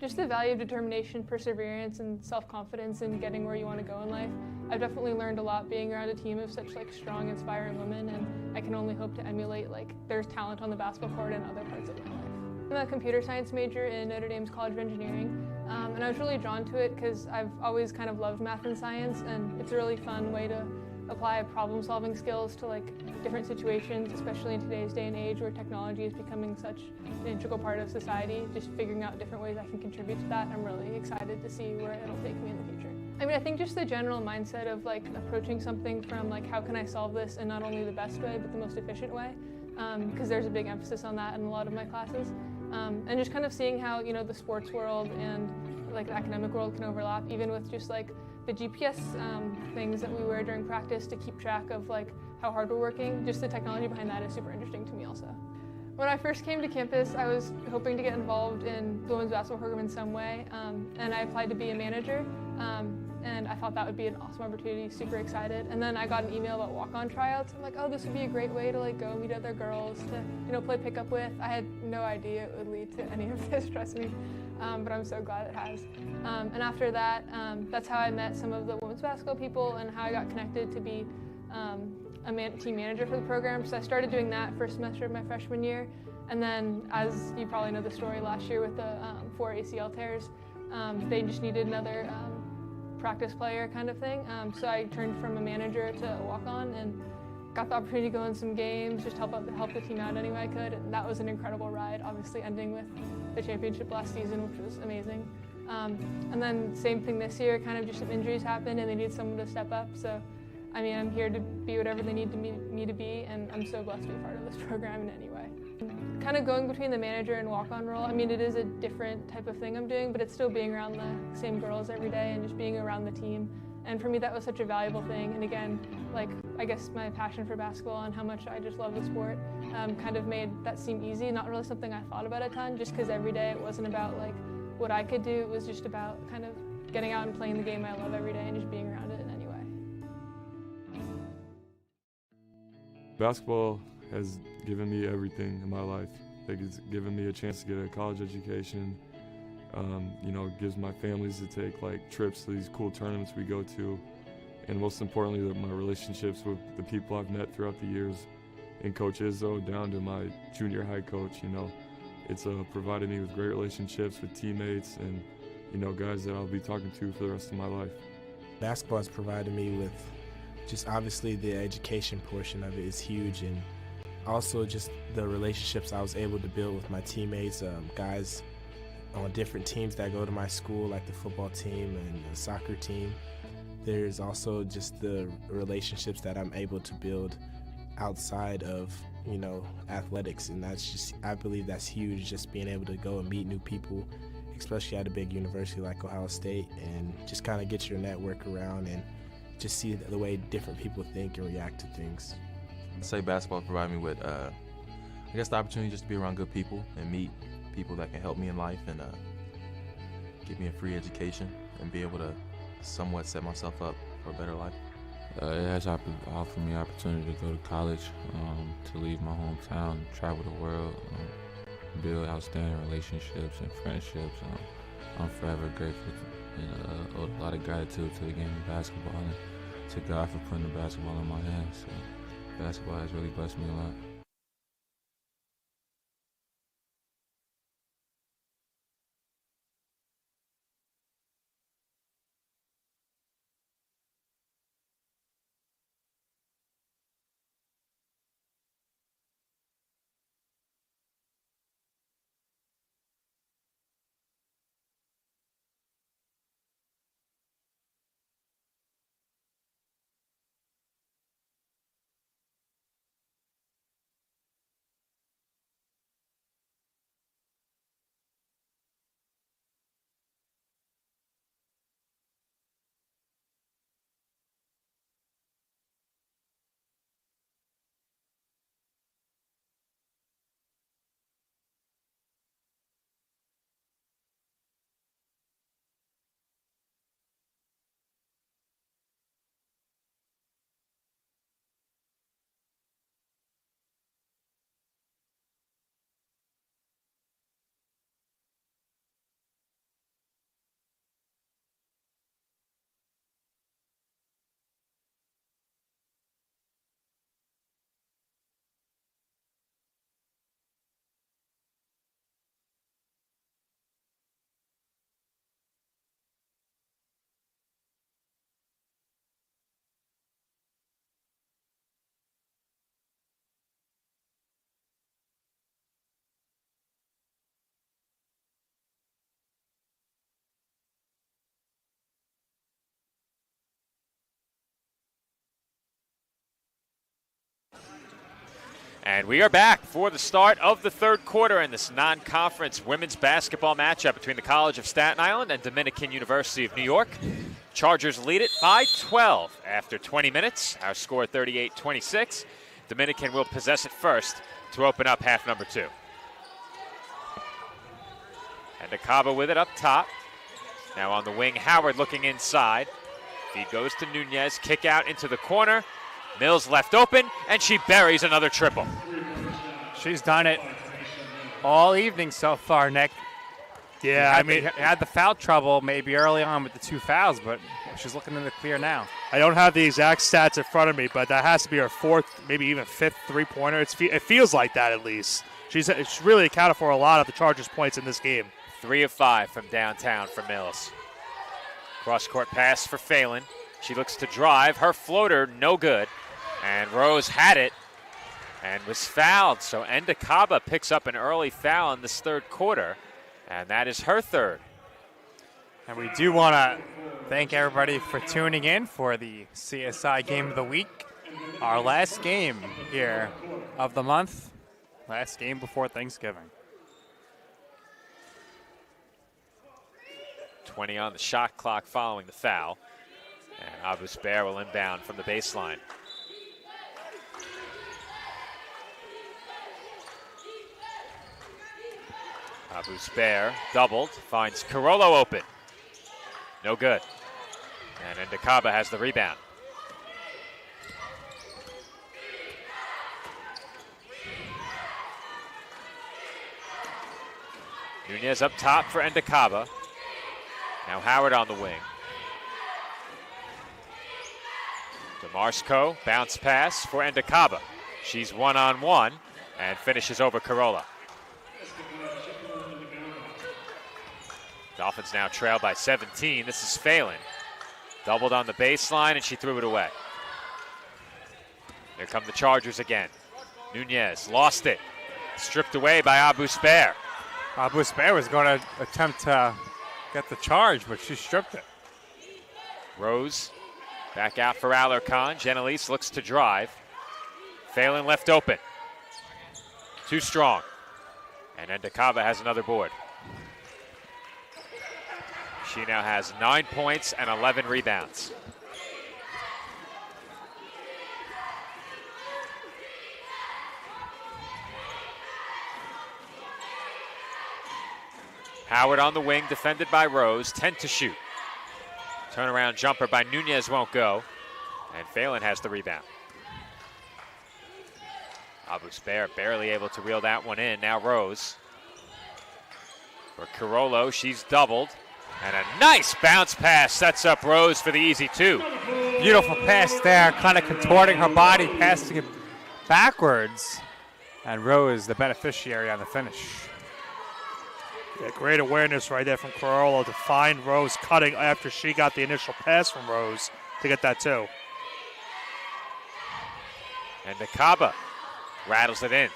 Just the value of determination, perseverance, and self-confidence in getting where you want to go in life. I've definitely learned a lot being around a team of such like strong, inspiring women, and I can only hope to emulate like their talent on the basketball court in other parts of my life. I'm a computer science major in Notre Dame's College of Engineering, and I was really drawn to it because I've always kind of loved math and science, and it's a really fun way to apply problem-solving skills to like different situations, especially in today's day and age where technology is becoming such an integral part of society. Just figuring out different ways I can contribute to that, I'm really excited to see where it'll take me in the future. I mean, I think just the general mindset of like approaching something from like how can I solve this in not only the best way but the most efficient way, because there's a big emphasis on that in a lot of my classes, and just kind of seeing how, you know, the sports world and like the academic world can overlap, even with just like the GPS things that we wear during practice to keep track of like how hard we're working. Just the technology behind that is super interesting to me also. When I first came to campus, I was hoping to get involved in the women's basketball program in some way, and I applied to be a manager, and I thought that would be an awesome opportunity, super excited. And then I got an email about walk-on tryouts. I'm like, oh, this would be a great way to like go meet other girls to, you know, play pickup with. I had no idea it would lead to any of this, trust me, but I'm so glad it has. And after that, that's how I met some of the women's basketball people and how I got connected to be a team manager for the program. So I started doing that first semester of my freshman year, and then, as you probably know the story, last year with the 4 ACL tears, they just needed another practice player kind of thing. So I turned from a manager to a walk-on and got the opportunity to go in some games, just help the team out any way I could, and that was an incredible ride, obviously ending with the championship last season, which was amazing. And then same thing this year, kind of just some injuries happened and they needed someone to step up. So, I mean, I'm here to be whatever they need me to be, and I'm so blessed to be part of this program in any way. Kind of going between the manager and walk-on role, I mean, it is a different type of thing I'm doing, but it's still being around the same girls every day and just being around the team. And for me, that was such a valuable thing. And again, like, I guess my passion for basketball and how much I just love the sport kind of made that seem easy. Not really something I thought about a ton, just because every day it wasn't about like what I could do. It was just about kind of getting out and playing the game I love every day and just being around it in any way. Basketball has given me everything in my life. It's given me a chance to get a college education. You know, gives my families to take like trips to these cool tournaments we go to, and most importantly, my relationships with the people I've met throughout the years, and Coach Izzo down to my junior high coach. You know, it's provided me with great relationships with teammates and, you know, guys that I'll be talking to for the rest of my life. Basketball has provided me with just obviously the education portion of it is huge, and also just the relationships I was able to build with my teammates, guys on different teams that go to my school, like the football team and the soccer team. There's also just the relationships that I'm able to build outside of, you know, athletics, and that's just, I believe that's huge, just being able to go and meet new people, especially at a big university like Ohio State, and just kind of get your network around and just see the way different people think and react to things. I'd say basketball provided me with, I guess, the opportunity just to be around good people and meet people that can help me in life and give me a free education and be able to somewhat set myself up for a better life. It has offered me opportunity to go to college, to leave my hometown, travel the world, build outstanding relationships and friendships. I'm forever grateful and a lot of gratitude to the game of basketball and to God for putting the basketball in my hands. So basketball has really blessed me a lot. And we are back for the start of the third quarter in this non-conference women's basketball matchup between the College of Staten Island and Dominican University of New York. Chargers lead it by 12 after 20 minutes. Our score 38-26. Dominican will possess it first to open up half number 2. And Acaba with it up top. Now on the wing, Howard looking inside. Feed goes to Nunez, kick out into the corner. Mills left open, and she buries another triple. She's done it all evening so far, Nick. Yeah, He had the foul trouble maybe early on with the 2 fouls, but she's looking in the clear now. I don't have the exact stats in front of me, but that has to be her 4th, maybe even 5th three-pointer. It feels like that at least. She's really accounted for a lot of the Chargers' points in this game. 3 of 5 from downtown for Mills. Cross-court pass for Phelan. She looks to drive. Her floater, no good. And Rose had it and was fouled. So Endicaba picks up an early foul in this third quarter, and that is her 3rd. And we do want to thank everybody for tuning in for the CSI Game of the Week. Our last game here of the month. Last game before Thanksgiving. 20 on the shot clock following the foul. And Abu Spair will inbound from the baseline. Abu Spair doubled, finds Carollo open. No good. And Endicaba has the rebound. Nunez up top for Endicaba. Now Howard on the wing. DeMarsco, bounce pass for Endicaba. She's one-on-one and finishes over Carolla. Dolphins now trail by 17. This is Phelan. Doubled on the baseline, and she threw it away. Here come the Chargers again. Nunez lost it. Stripped away by Abu Spair. Abu Spair was going to attempt to get the charge, but she stripped it. Rose back out for Alarcon. Genelise looks to drive. Phelan left open. Too strong. And Endicaba has another board. She now has 9 points and 11 rebounds. Howard on the wing, defended by Rose, 10 to shoot. Turnaround jumper by Nunez won't go, and Phelan has the rebound. Abu Spair barely able to reel that one in. Now Rose. For Carollo, she's doubled. And a nice bounce pass sets up Rose for the easy 2. Beautiful pass there, kind of contorting her body, passing it backwards. And Rose, the beneficiary on the finish. Yeah, great awareness right there from Carollo to find Rose cutting after she got the initial pass from Rose to get that 2. And Nakaba rattles it in.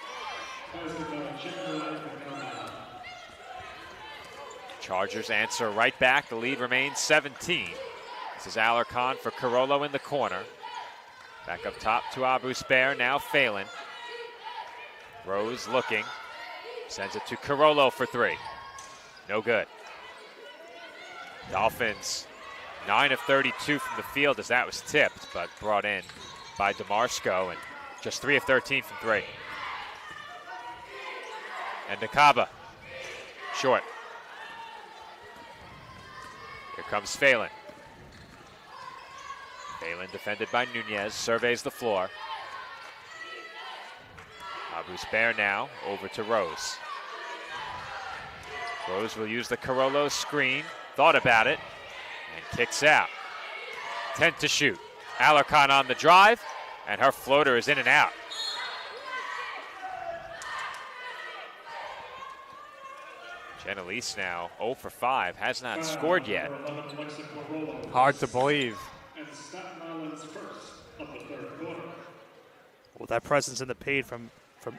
Chargers answer right back. The lead remains 17. This is Alarcon for Carollo in the corner. Back up top to Abu Spair. Now Phelan. Rose looking. Sends it to Carollo for 3. No good. Dolphins 9 of 32 from the field as that was tipped, but brought in by DeMarsco, and just 3 of 13 from 3. And Nakaba, short. Here comes Phelan. Phelan defended by Nunez, surveys the floor. Abu Spair now over to Rose. Rose will use the Carollo screen, thought about it, and kicks out. 10 to shoot. Alarcon on the drive, and her floater is in and out. Genelise now 0 for 5, has not scored yet. Hard to believe. Well, that presence in the paint from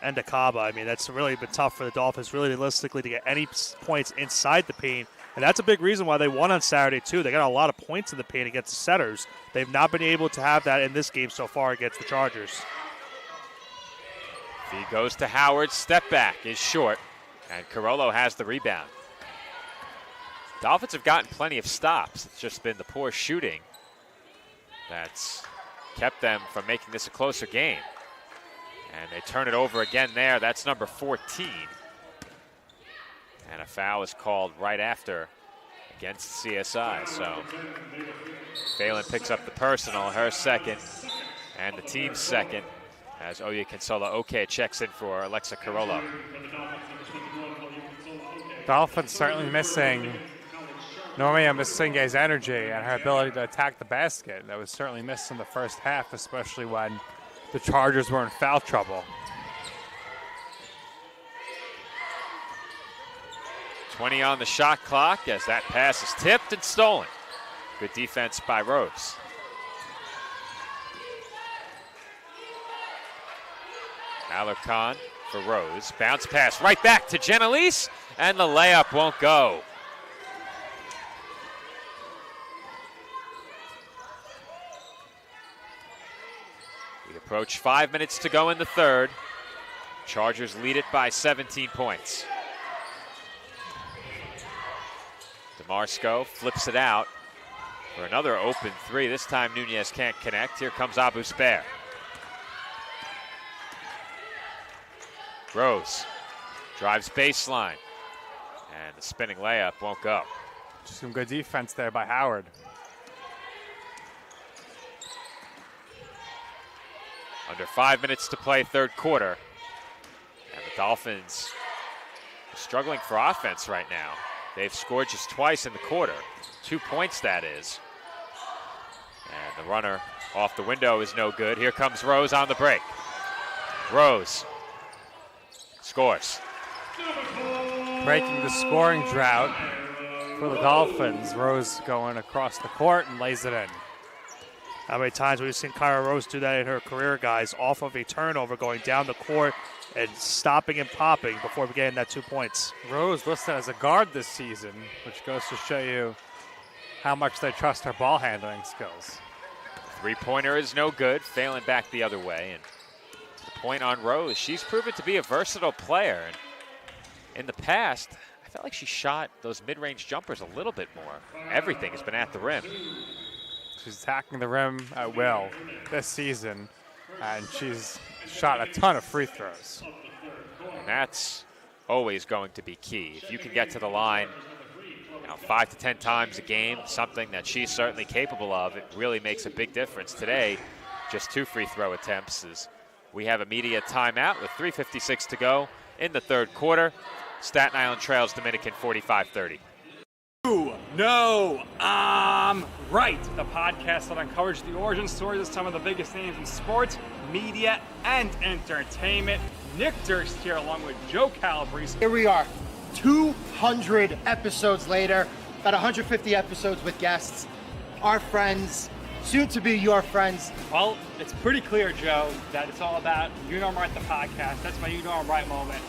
Endicaba, I mean, that's really been tough for the Dolphins, really realistically, to get any points inside the paint. And that's a big reason why they won on Saturday, too. They got a lot of points in the paint against the setters. They've not been able to have that in this game so far against the Chargers. Feed goes to Howard. Step back is short. And Carollo has the rebound. Dolphins have gotten plenty of stops. It's just been the poor shooting that's kept them from making this a closer game. And they turn it over again there. That's number 14. And a foul is called right after against CSI. So Phelan picks up the personal, her second, and the team's second, as Oya Consola Oke checks in for Alexa Carollo. Dolphins certainly missing Normia Masinge's energy and her ability to attack the basket. That was certainly missed in the first half, especially when the Chargers were in foul trouble. 20 on the shot clock as that pass is tipped and stolen. Good defense by Rose. Alarcon for Rose. Bounce pass right back to Genelise, and the layup won't go. We approach 5 minutes to go in the third. Chargers lead it by 17 points. DeMarsco flips it out for another open three. This time Nunez can't connect. Here comes Abu Spair. Rose drives baseline, and the spinning layup won't go. Some good defense there by Howard. Under 5 minutes to play, third quarter. And the Dolphins are struggling for offense right now. They've scored just twice in the quarter. 2 points, that is. And the runner off the window is no good. Here comes Rose on the break. Rose scores. Breaking the scoring drought for the Dolphins. Rose going across the court and lays it in. How many times we've seen Kyra Rose do that in her career, guys, off of a turnover, going down the court and stopping and popping before getting that 2 points. Rose listed as a guard this season, which goes to show you how much they trust her ball handling skills. Three-pointer is no good. Phelan back the other way. And the point on Rose, she's proven to be a versatile player. And in the past, I felt like she shot those mid-range jumpers a little bit more. Everything has been at the rim. She's attacking the rim at will this season, and she's shot a ton of free throws. And that's always going to be key. If you can get to the line 5 to 10 times a game, something that she's certainly capable of, it really makes a big difference. Today, just 2 free throw attempts as we have a media timeout with 3:56 to go in the third quarter. Staten Island trails Dominican 45-30. No, I'm right. The podcast that uncovers the origin stories of some of the biggest names in sports, media, and entertainment. Nick Durst here along with Joe Calabrese. Here we are, 200 episodes later, about 150 episodes with guests, our friends, soon to be your friends. Well, it's pretty clear, Joe, that it's all about You Know I'm Right, the podcast. That's my You Know I'm Right moment.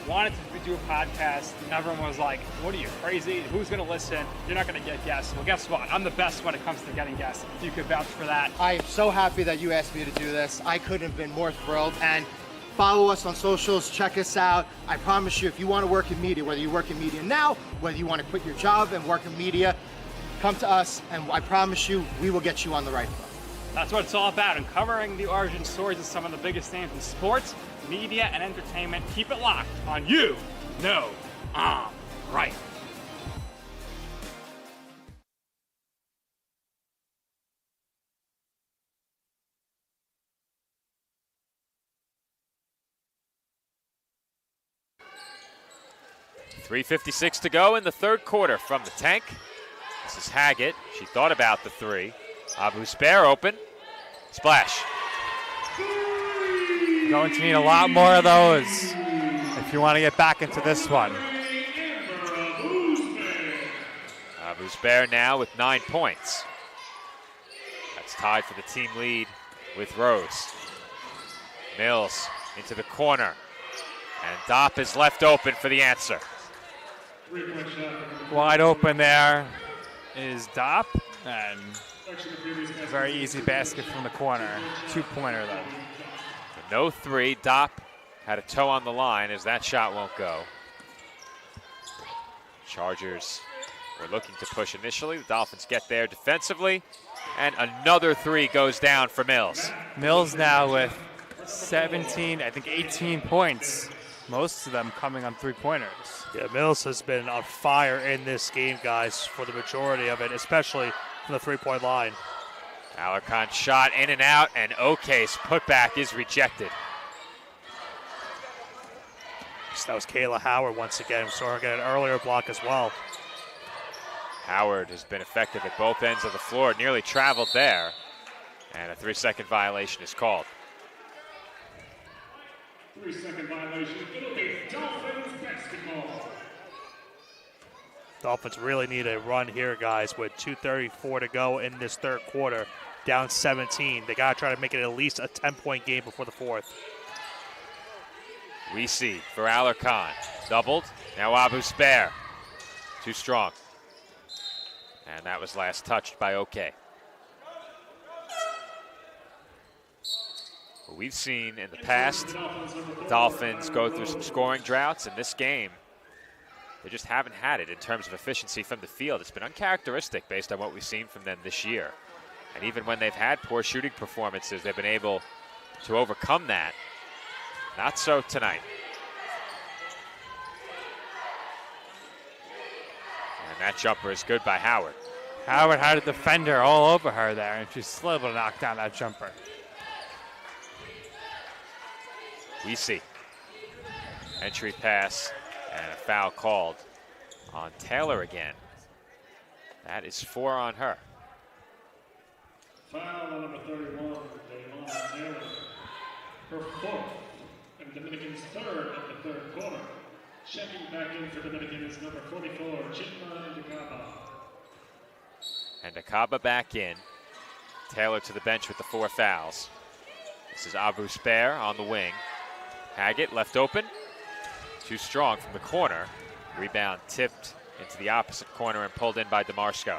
Wanted to do a podcast, and everyone was like, what are you, crazy? Who's going to listen? You're not going to get guests. Well, guess what? I'm the best when it comes to getting guests. You could vouch for that. I am so happy that you asked me to do this. I couldn't have been more thrilled. And follow us on socials. Check us out. I promise you, if you want to work in media, whether you work in media now, whether you want to quit your job and work in media, come to us, and I promise you, we will get you on the right foot. That's what it's all about, uncovering the origin stories of some of the biggest names in sports, media, and entertainment. Keep it locked on You Know I'm Right. .356 to go in the third quarter from the tank. This is Haggett. She thought about the three. Abu Spair open. Splash. Going to need a lot more of those if you want to get back into this one. Abu Spair now with 9 points. That's tied for the team lead with Rose. Mills into the corner. And Dopp is left open for the answer. Wide open there is Dopp, and a very easy basket from the corner. 2-pointer though. No three. Dopp had a toe on the line as that shot won't go. Chargers were looking to push initially. The Dolphins get there defensively, and another three goes down for Mills. Mills now with 17, I think 18 points, most of them coming on three-pointers. Yeah, Mills has been on fire in this game, guys, for the majority of it, especially from the three-point line. Alarcon shot in and out, and Okay's putback is rejected. So that was Kayla Howard once again. So we're getting an earlier block as well. Howard has been effective at both ends of the floor, nearly traveled there, and a 3-second violation is called. 3-second violation. It'll be Dolphins basketball. Dolphins really need a run here, guys, with 2:34 to go in this third quarter, down 17. They got to try to make it at least a 10-point game before the fourth. We see for Alarcon, doubled, now Abu Spare, too strong. And that was last touched by Okay. We've seen in the past Dolphins go through some scoring droughts. In this game, they just haven't had it in terms of efficiency from the field. It's been uncharacteristic based on what we've seen from them this year. And even when they've had poor shooting performances, they've been able to overcome that. Not so tonight. And that jumper is good by Howard. Howard had a defender all over her there, and she's still able to knock down that jumper. We see entry pass and a foul called on Taylor again. That is 4 on her. Foul on number 31, Daylon Taylor. Her fourth, and Dominican's third of the third quarter. Checking back in for Dominican is number 44, Chitma Ndakaba. And Ndakaba back in. Taylor to the bench with the 4 fouls. This is Abu Spare on the wing. Haggett left open. Too strong from the corner. Rebound tipped into the opposite corner and pulled in by DeMarsco.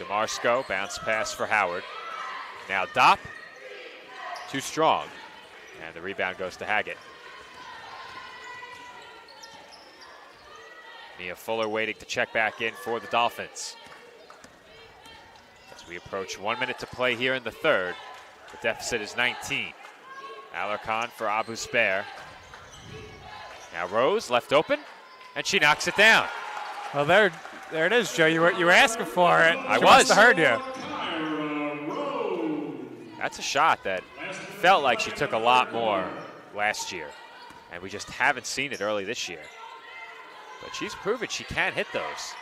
DeMarsco, bounce pass for Howard. Now Dopp, too strong. And the rebound goes to Haggett. Nia Fuller waiting to check back in for the Dolphins. As we approach 1 minute to play here in the third, the deficit is 19. Alarcon for Abu Spare. Now Rose left open, and she knocks it down. Well, there it is, Joe. You were asking for it. I She was. must have heard you. That's a shot that felt like she took a lot more last year, and we just haven't seen it early this year. But she's proven she can hit those.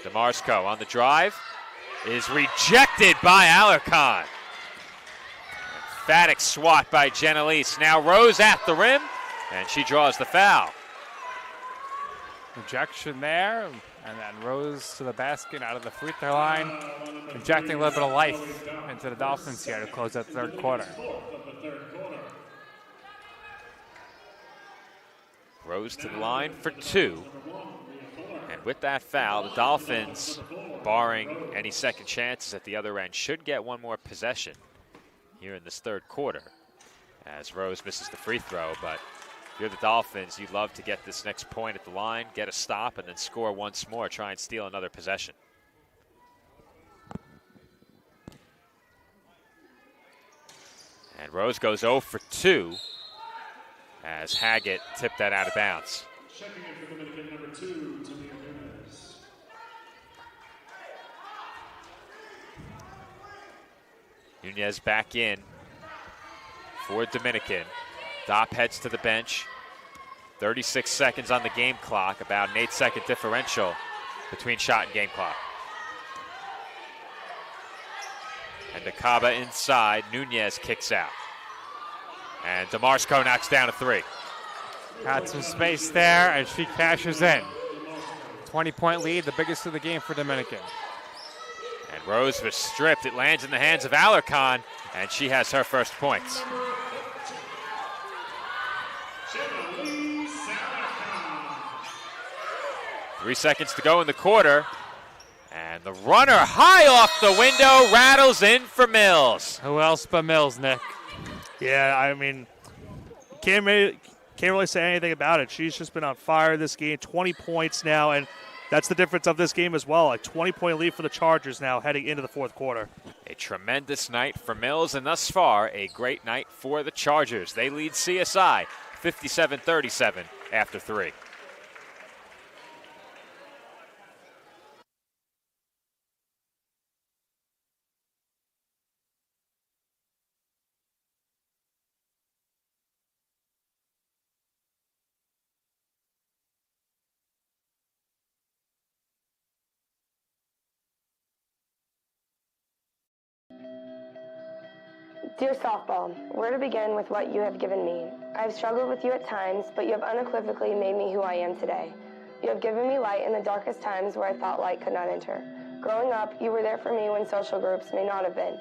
DeMarsco on the drive is rejected by Alarcon. Emphatic swat by Genelise. Now Rose at the rim, and she draws the foul. Rejection there, and then Rose to the basket out of the free throw line, injecting a little bit of life into the Dolphins here to close that third quarter. Rose to the line for 2. And with that foul, the Dolphins, barring any second chances at the other end, should get one more possession here in this third quarter as Rose misses the free throw. But if you're the Dolphins, you'd love to get this next point at the line, get a stop, and then score once more, try and steal another possession. And Rose goes 0 for 2 as Haggett tipped that out of bounds. Checking in for Dominican number 2, Talia Nunez. Nunez back in for Dominican. Dopp heads to the bench. 36 seconds on the game clock, about an 8-second differential between shot and game clock. And Ndakaba inside, Nunez kicks out. And DeMarsco knocks down a 3. Got some space there, and she cashes in. 20-point lead, the biggest of the game for Dominican. And Rose was stripped. It lands in the hands of Alarcon, and she has her first points. 3 seconds to go in the quarter. And the runner high off the window rattles in for Mills. Who else but Mills, Nick? Yeah, I mean, can't really say anything about it. She's just been on fire this game. 20 points now, and that's the difference of this game as well. A 20-point lead for the Chargers now heading into the fourth quarter. A tremendous night for Mills, and thus far, a great night for the Chargers. They lead CSI 57-37 after 3. Dear softball, where to begin with what you have given me? I have struggled with you at times, but you have unequivocally made me who I am today. You have given me light in the darkest times where I thought light could not enter. Growing up, you were there for me when social groups may not have been.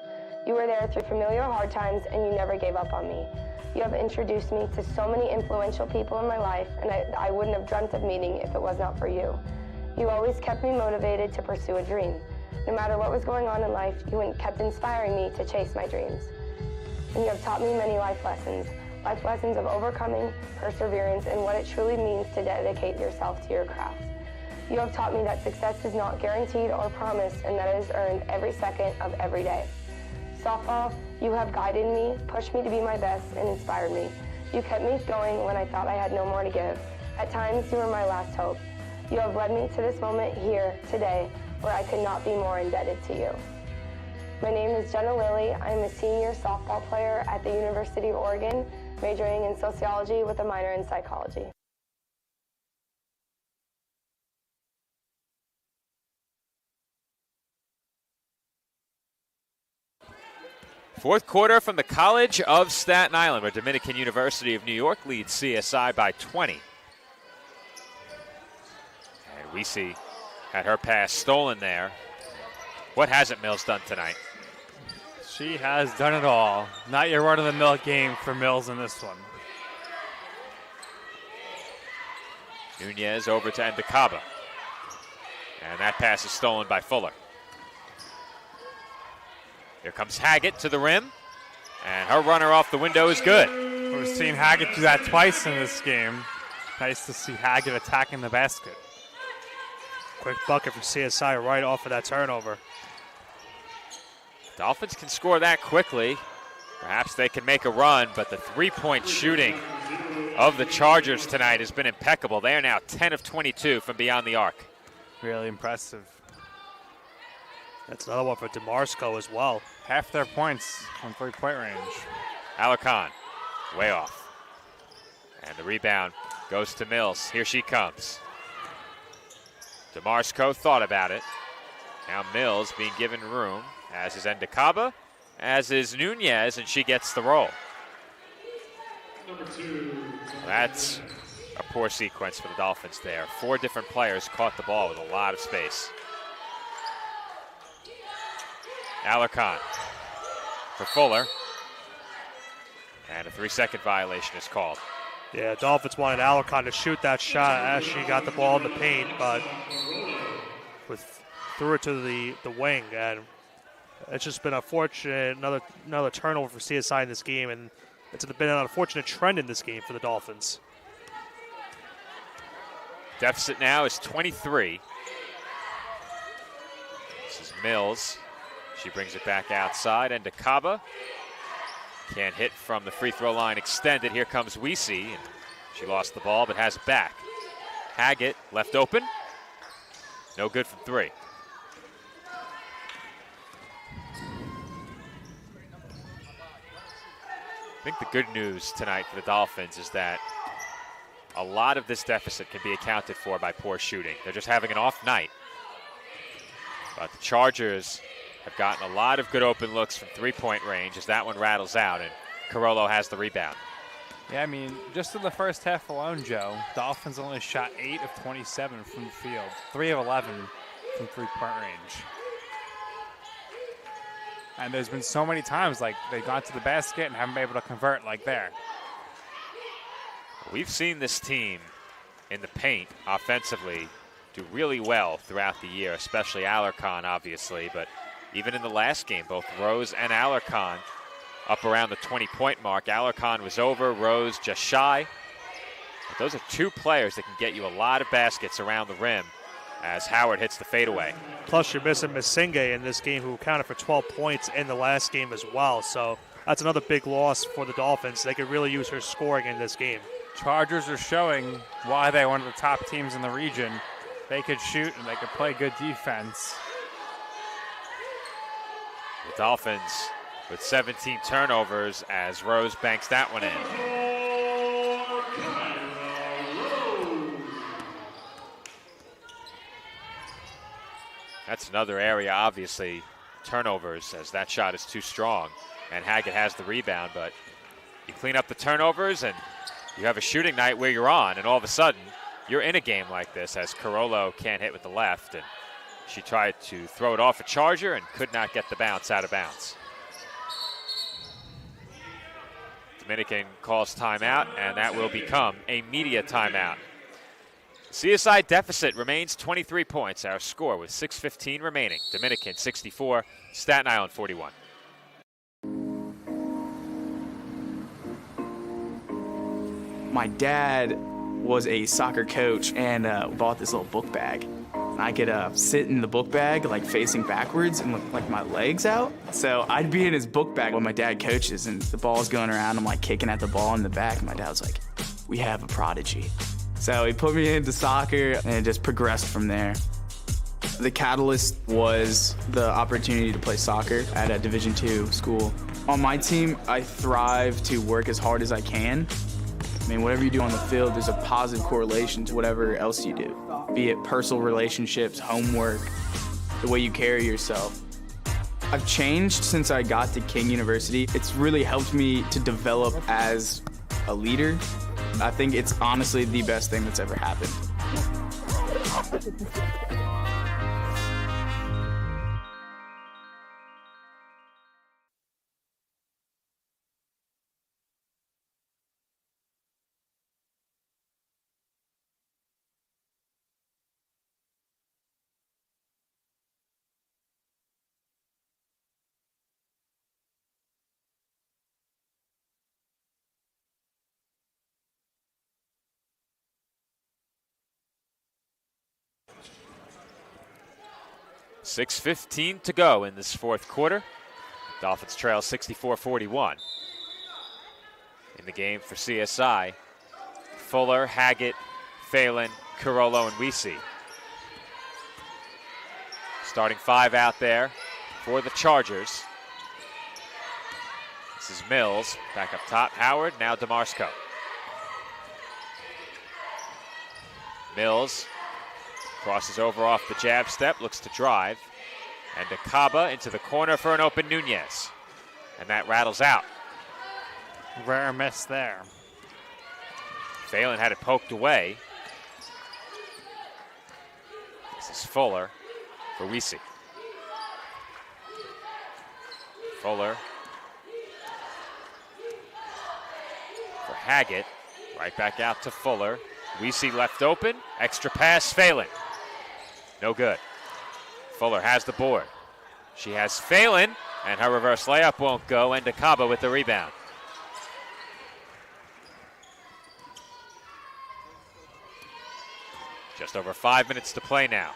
You were there through familiar hard times, and you never gave up on me. You have introduced me to so many influential people in my life, and I wouldn't have dreamt of meeting if it was not for you. You always kept me motivated to pursue a dream. No matter what was going on in life, you kept inspiring me to chase my dreams. And you have taught me many life lessons of overcoming, perseverance, and what it truly means to dedicate yourself to your craft. You have taught me that success is not guaranteed or promised, and that it is earned every second of every day. Softball, you have guided me, pushed me to be my best, and inspired me. You kept me going when I thought I had no more to give. At times, you were my last hope. You have led me to this moment here, today, where I could not be more indebted to you. My name is Jenna Lilly. I'm a senior softball player at the University of Oregon, majoring in sociology with a minor in psychology. Fourth quarter from the College of Staten Island, where Dominican University of New York leads CSI by 20. And Weesey had her pass stolen there. What hasn't Mills done tonight? She has done it all. Not your run-of-the-mill game for Mills in this one. Nunez over to Ndakaba. And that pass is stolen by Fuller. Here comes Haggett to the rim. And her runner off the window is good. We've seen Haggett do that twice in this game. Nice to see Haggett attacking the basket. Quick bucket for CSI right off of that turnover. Dolphins can score that quickly. Perhaps they can make a run, but the three-point shooting of the Chargers tonight has been impeccable. They are now 10 of 22 from beyond the arc. Really impressive. That's another one for DeMarsco as well. Half their points from three-point range. Alarcon, way off. And the rebound goes to Mills. Here she comes. DeMarsco thought about it. Now Mills being given room, as is Ndakaba, as is Nunez, and she gets the roll. That's a poor sequence for the Dolphins there. 4 different players caught the ball with a lot of space. Alarcon for Fuller. And a 3-second violation is called. Yeah, Dolphins wanted Alarcon to shoot that shot as she got the ball in the paint, but threw it to the wing, and it's just been unfortunate. Another turnover for CSI in this game, and it's been an unfortunate trend in this game for the Dolphins. Deficit now is 23. This is Mills. She brings it back outside, and Ndakaba can't hit from the free throw line extended. Here comes Weesey. She lost the ball, but has it back. Haggett left open. No good from 3. I think the good news tonight for the Dolphins is that a lot of this deficit can be accounted for by poor shooting. They're just having an off night. But the Chargers have gotten a lot of good open looks from three-point range as that one rattles out, and Carollo has the rebound. Yeah, I mean, just in the first half alone, Joe, Dolphins only shot 8 of 27 from the field, 3 of 11 from three-point range. And there's been so many times, like, they got to the basket and haven't been able to convert like there. We've seen this team in the paint offensively do really well throughout the year, especially Alarcon, obviously. But even in the last game, both Rose and Alarcon up around the 20-point mark. Alarcon was over, Rose just shy. But those are two players that can get you a lot of baskets around the rim as Howard hits the fadeaway. Plus, you're missing Masenge in this game, who accounted for 12 points in the last game as well. So that's another big loss for the Dolphins. They could really use her scoring in this game. Chargers are showing why they're one of the top teams in the region. They could shoot and they could play good defense. The Dolphins with 17 turnovers as Rose banks that one in. That's another area, obviously, turnovers, as that shot is too strong. And Haggett has the rebound, but you clean up the turnovers and you have a shooting night where you're on, and all of a sudden you're in a game like this as Carollo can't hit with the left, and she tried to throw it off a Charger and could not get the bounce out of bounds. Dominican calls timeout, and that will become a media timeout. CSI deficit remains 23 points, our score with 6:15 remaining. Dominican 64, Staten Island 41. My dad was a soccer coach and bought this little book bag. I could sit in the book bag like facing backwards and with like my legs out. So I'd be in his book bag when my dad coaches and the ball's going around. I'm like kicking at the ball in the back. And my dad was like, "We have a prodigy." So he put me into soccer and it just progressed from there. The catalyst was the opportunity to play soccer at a Division II school. On my team, I thrive to work as hard as I can. I mean, whatever you do on the field, there's a positive correlation to whatever else you do, be it personal relationships, homework, the way you carry yourself. I've changed since I got to King University. It's really helped me to develop as a leader. I think it's honestly the best thing that's ever happened. .6:15 to go in this fourth quarter. Dolphins trail 64-41. In the game for CSI, Fuller, Haggett, Phelan, Carollo, and Weesey. Starting five out there for the Chargers. This is Mills, back up top. Howard, now DeMarsco. Mills crosses over off the jab step, looks to drive. And Akaba into the corner for an open Nunez. And that rattles out. Rare miss there. Phelan had it poked away. This is Fuller for Weesey. Fuller for Haggett. Right back out to Fuller. Weesey left open. Extra pass, Phelan. No good. Fuller has the board. She has Phelan, and her reverse layup won't go, and Akaba with the rebound. Just over 5 minutes to play now.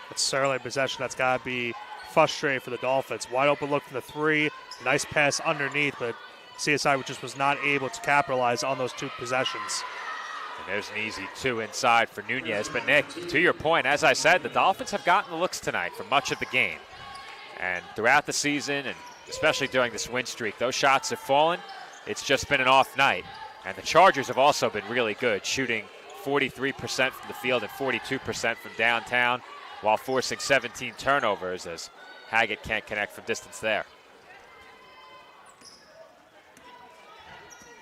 It's certainly a possession that's got to be frustrating for the Dolphins. Wide open look for the three. Nice pass underneath, but CSI just was not able to capitalize on those two possessions. And there's an easy two inside for Nunez. But, Nick, to your point, as I said, the Dolphins have gotten the looks tonight for much of the game. And throughout the season, and especially during this win streak, those shots have fallen. It's just been an off night. And the Chargers have also been really good, shooting 43% from the field and 42% from downtown while forcing 17 turnovers as Haggett can't connect from distance there.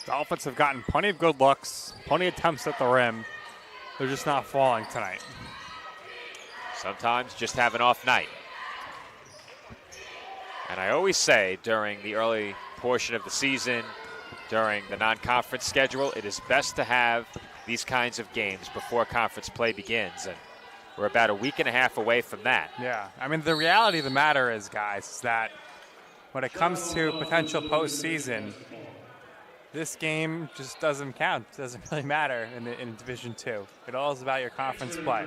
Dolphins have gotten plenty of good looks, plenty of attempts at the rim. They're just not falling tonight. Sometimes just have an off night. And I always say during the early portion of the season, during the non-conference schedule, it is best to have these kinds of games before conference play begins. And We're about a week and a half away from that. Yeah, I mean, the reality of the matter is, guys, is that when it comes to potential postseason, this game just doesn't count. It doesn't really matter in Division II. It all is about your conference play.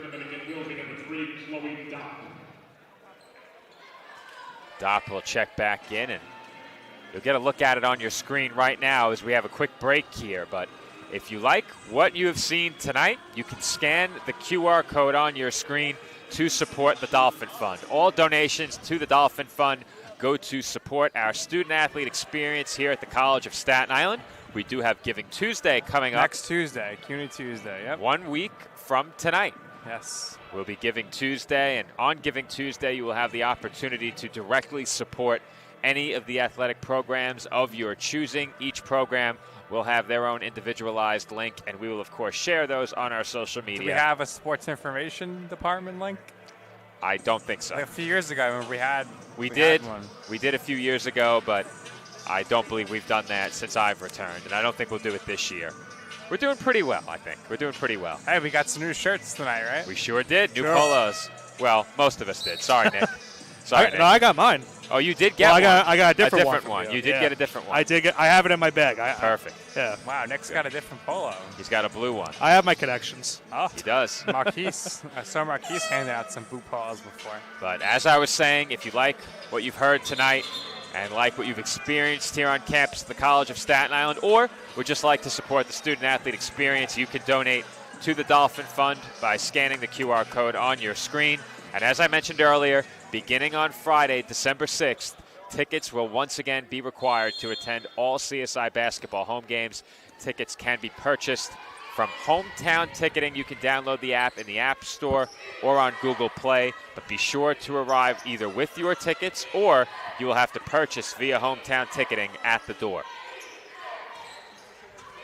Dopp will check back in, and you'll get a look at it on your screen right now as we have a quick break here. But if you like what you have seen tonight, you can scan the QR code on your screen to support the Dolphin Fund. All donations to the Dolphin Fund go to support our student-athlete experience here at the College of Staten Island. We do have Giving Tuesday coming up. Next Tuesday, CUNY Tuesday, yep. 1 week from tonight. Yes. We'll be Giving Tuesday, and on Giving Tuesday, you will have the opportunity to directly support any of the athletic programs of your choosing. Each program will have their own individualized link, and we will, of course, share those on our social media. Do we have a sports information department link? I don't think so. Like a few years ago, I remember we did. had one. We did a few years ago, but I don't believe we've done that since I've returned, and I don't think we'll do it this year. We're doing pretty well, I think. We're doing pretty well. Hey, we got some new shirts tonight, right? We sure did. New polos. Well, most of us did. Sorry, Nick. Sorry, Nick. No, I got mine. Oh, you did get well, one. I got a different one. from You did get a different one. I did get. I have it in my bag. Perfect. Yeah. Wow, Nick's got a different polo. He's got a blue one. I have my connections. Oh, he does. Marquise. I saw Marquise handing out some blue polos before. But as I was saying, if you like what you've heard tonight and like what you've experienced here on campus at the College of Staten Island, or would just like to support the student-athlete experience, you can donate to the Dolphin Fund by scanning the QR code on your screen. And as I mentioned earlier, beginning on Friday, December 6th, tickets will once again be required to attend all CSI basketball home games. Tickets can be purchased from Hometown Ticketing. You can download the app in the App Store or on Google Play, but be sure to arrive either with your tickets or you will have to purchase via Hometown Ticketing at the door.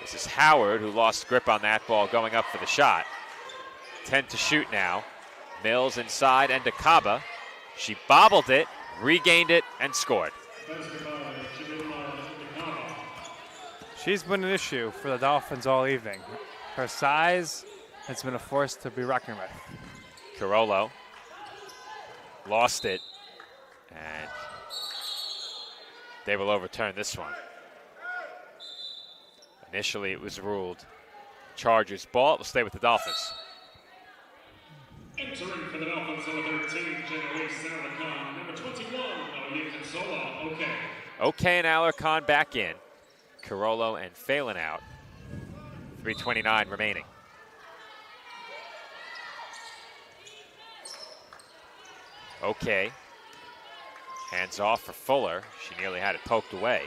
This is Howard, who lost grip on that ball going up for the shot. 10 to shoot now. Mills inside, and Dakaba. She bobbled it, regained it, and scored. She's been an issue for the Dolphins all evening. Her size has been a force to be reckoned with. Carollo lost it, and they will overturn this one. Initially, it was ruled Chargers ball. It will stay with the Dolphins. Entering for the Dolphins, number 13, Generally Saracon. Number 21, Sola. Okay. Okay, and Alarcon back in. Carollo and Phelan out. 3:29 remaining. Okay. Hands off for Fuller. She nearly had it poked away.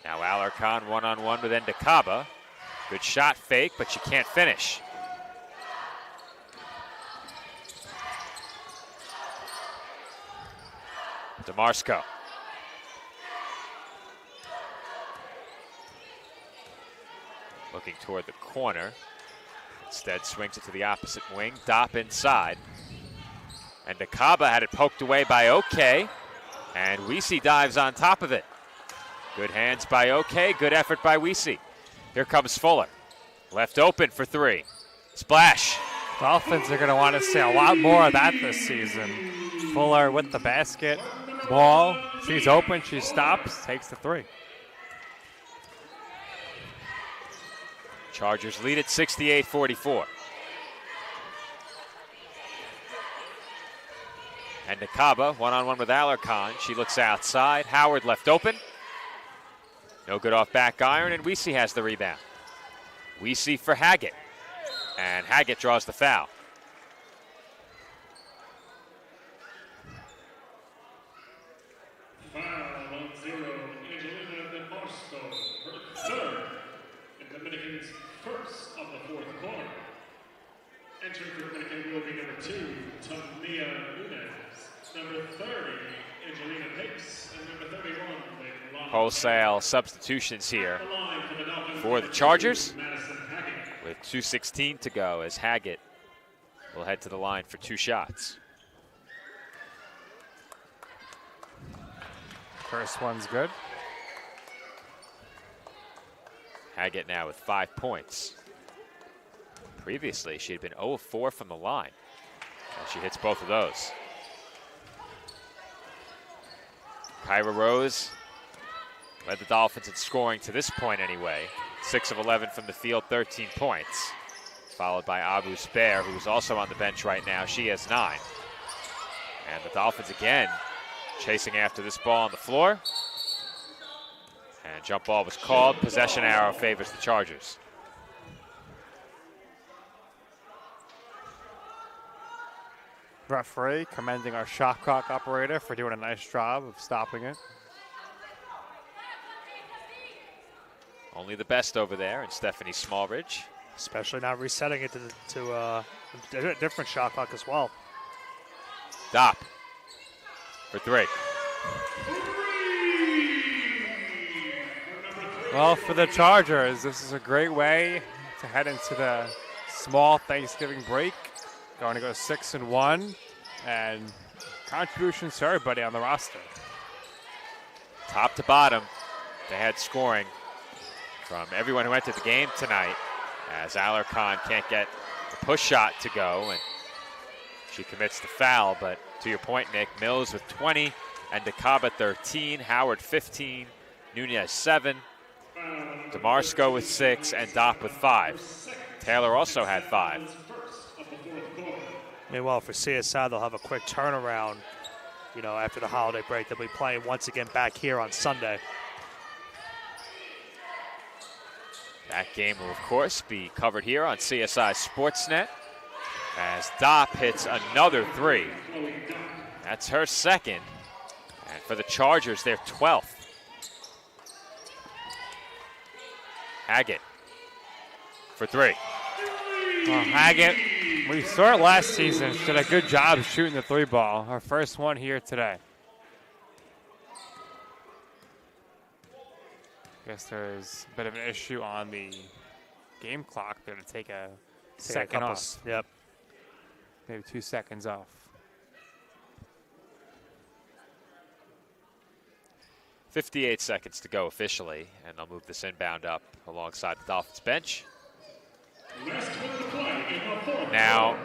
Now Alarcon one-on-one with Ndakaba. Good shot fake, but she can't finish. DeMarsco. Looking toward the corner. Instead swings it to the opposite wing. Dopp inside. And Dakaba had it poked away by OK. And Weesey dives on top of it. Good hands by OK. Good effort by Weesey. Here comes Fuller. Left open for three. Splash. Dolphins are going to want to see a lot more of that this season. Fuller with the basket. Ball. She's open. She stops. Takes the three. Chargers lead at 68-44. And Nakaba one-on-one with Alarcon. She looks outside. Howard left open. No good off back iron, and Weesey has the rebound. Weesey for Haggett. And Haggett draws the foul. Foul on 0, Angelina DeMarsco. Her third, and Dominicans first of the fourth quarter. Entering for Dominican will be number 2, Tamia Nunez. Number 30, Angelina Pace. And number 31, Wholesale substitutions here for the Chargers with 2:16 to go as Haggett will head to the line for two shots. First one's good. Haggett now with 5 points. Previously, she had been 0 of 4 from the line. And she hits both of those. Kyra Rose led the Dolphins in scoring to this point anyway. 6 of 11 from the field, 13 points. Followed by Abu Spair, who's also on the bench right now. She has 9. And the Dolphins again chasing after this ball on the floor. And jump ball was called. Possession arrow favors the Chargers. Referee commending our shot clock operator for doing a nice job of stopping it. Only the best over there, and Stephanie Smallridge. Especially not resetting it to a different shot clock as well. Dopp for 3. Well, for the Chargers, this is a great way to head into the small Thanksgiving break. Going to go 6-1, and contributions to everybody on the roster. Top to bottom, they had scoring from everyone who entered the game tonight, as Alarcon can't get the push shot to go, and she commits the foul. But to your point, Nick, Mills with 20, and DeCaba 13, Howard 15, Nunez 7, DeMarsco with 6, and Dopp with 5. Taylor also had 5. Meanwhile, for CSI, they'll have a quick turnaround, after the holiday break. They'll be playing once again back here on Sunday. That game will, of course, be covered here on CSI Sportsnet as Dopp hits another 3. That's her second. And for the Chargers, their 12th. Haggett for 3. Well, Haggett, we saw it last season. She did a good job shooting the 3 ball. Her first one here today. Guess there's a bit of an issue on the game clock. They're going to take a second off. Yep. Maybe 2 seconds off. .58 seconds to go officially, and they'll move this inbound up alongside the Dolphins bench. Now,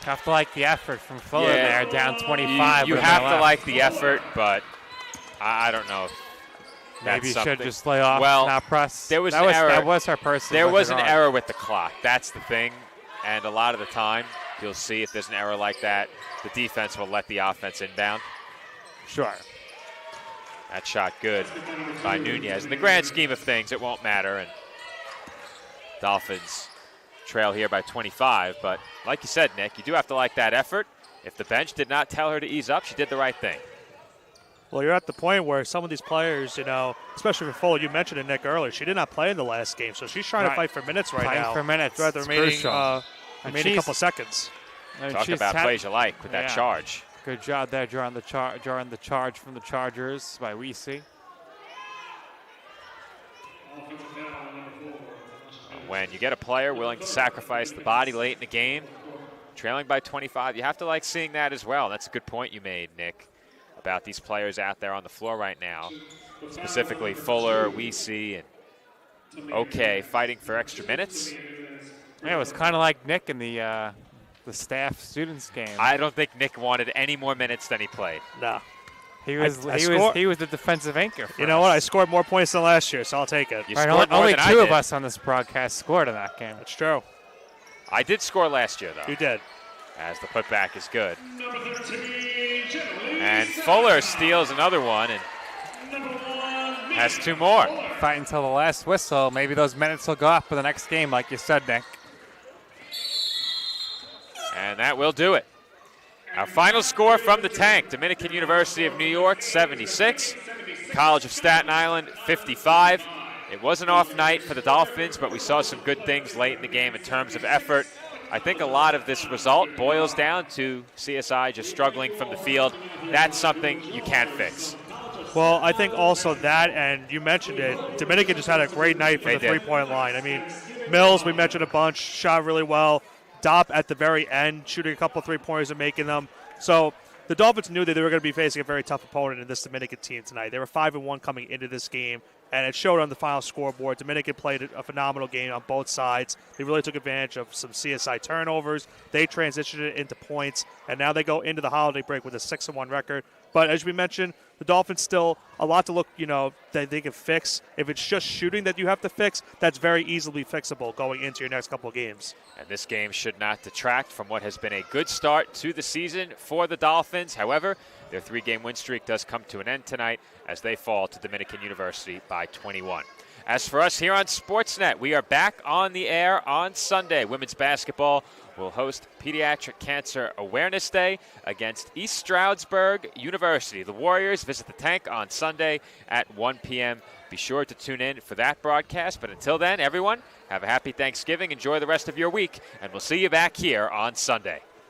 have to like the effort from Fuller there, down 25. You have to like the effort, but I don't know. Maybe you should just lay off, not press. There was an error. That was her person. There was an error with the clock. That's the thing. And a lot of the time, you'll see if there's an error like that, the defense will let the offense inbound. Sure. That shot good by Nunez. In the grand scheme of things, it won't matter. And Dolphins trail here by 25. But like you said, Nick, you do have to like that effort. If the bench did not tell her to ease up, she did the right thing. Well, you're at the point where some of these players, especially for Fuller, you mentioned it, Nick, earlier. She did not play in the last game, so she's trying to fight for minutes now. Fighting for minutes. Throughout the remaining couple seconds. Talk about plays you like with that charge. Good job there drawing the charge from the Chargers by Weesey. When you get a player willing to sacrifice the body late in the game, trailing by 25, you have to like seeing that as well. That's a good point you made, Nick, about these players out there on the floor right now, specifically Fuller, Weesey, and fighting for extra minutes. Yeah, it was kind of like Nick in the staff students game. I don't think Nick wanted any more minutes than he played. No. He was the defensive anchor. You know what? I scored more points than last year, so I'll take it. Only 2 of us on this broadcast scored in that game. That's true. I did score last year, though. You did. As the putback is good. And Fuller steals another one and has 2 more. Fight until the last whistle. Maybe those minutes will go up for the next game, like you said, Nick. And that will do it. Our final score from the tank, Dominican University of New York, 76. College of Staten Island, 55. It was an off night for the Dolphins, but we saw some good things late in the game in terms of effort. I think a lot of this result boils down to CSI just struggling from the field. That's something you can't fix. Well, I think also that, and you mentioned it, Dominican just had a great night from the three-point line. I mean, Mills, we mentioned a bunch, shot really well. Dopp at the very end, shooting a couple three-pointers and making them. So the Dolphins knew that they were going to be facing a very tough opponent in this Dominican team tonight. They were 5-1 coming into this game. and it showed on the final scoreboard. Dominican played a phenomenal game on both sides. They really took advantage of some CSI turnovers. They transitioned it into points, and now they go into the holiday break with a 6-1 record. But as we mentioned, the Dolphins still a lot to look, that they can fix. If it's just shooting that you have to fix, that's very easily fixable going into your next couple of games. And this game should not detract from what has been a good start to the season for the Dolphins. However, their 3-game win streak does come to an end tonight as they fall to Dominican University by 21. As for us here on Sportsnet, we are back on the air on Sunday. Women's basketball will host Pediatric Cancer Awareness Day against East Stroudsburg University. The Warriors visit the Tank on Sunday at 1 p.m. Be sure to tune in for that broadcast. But until then, everyone, have a happy Thanksgiving. Enjoy the rest of your week, and we'll see you back here on Sunday.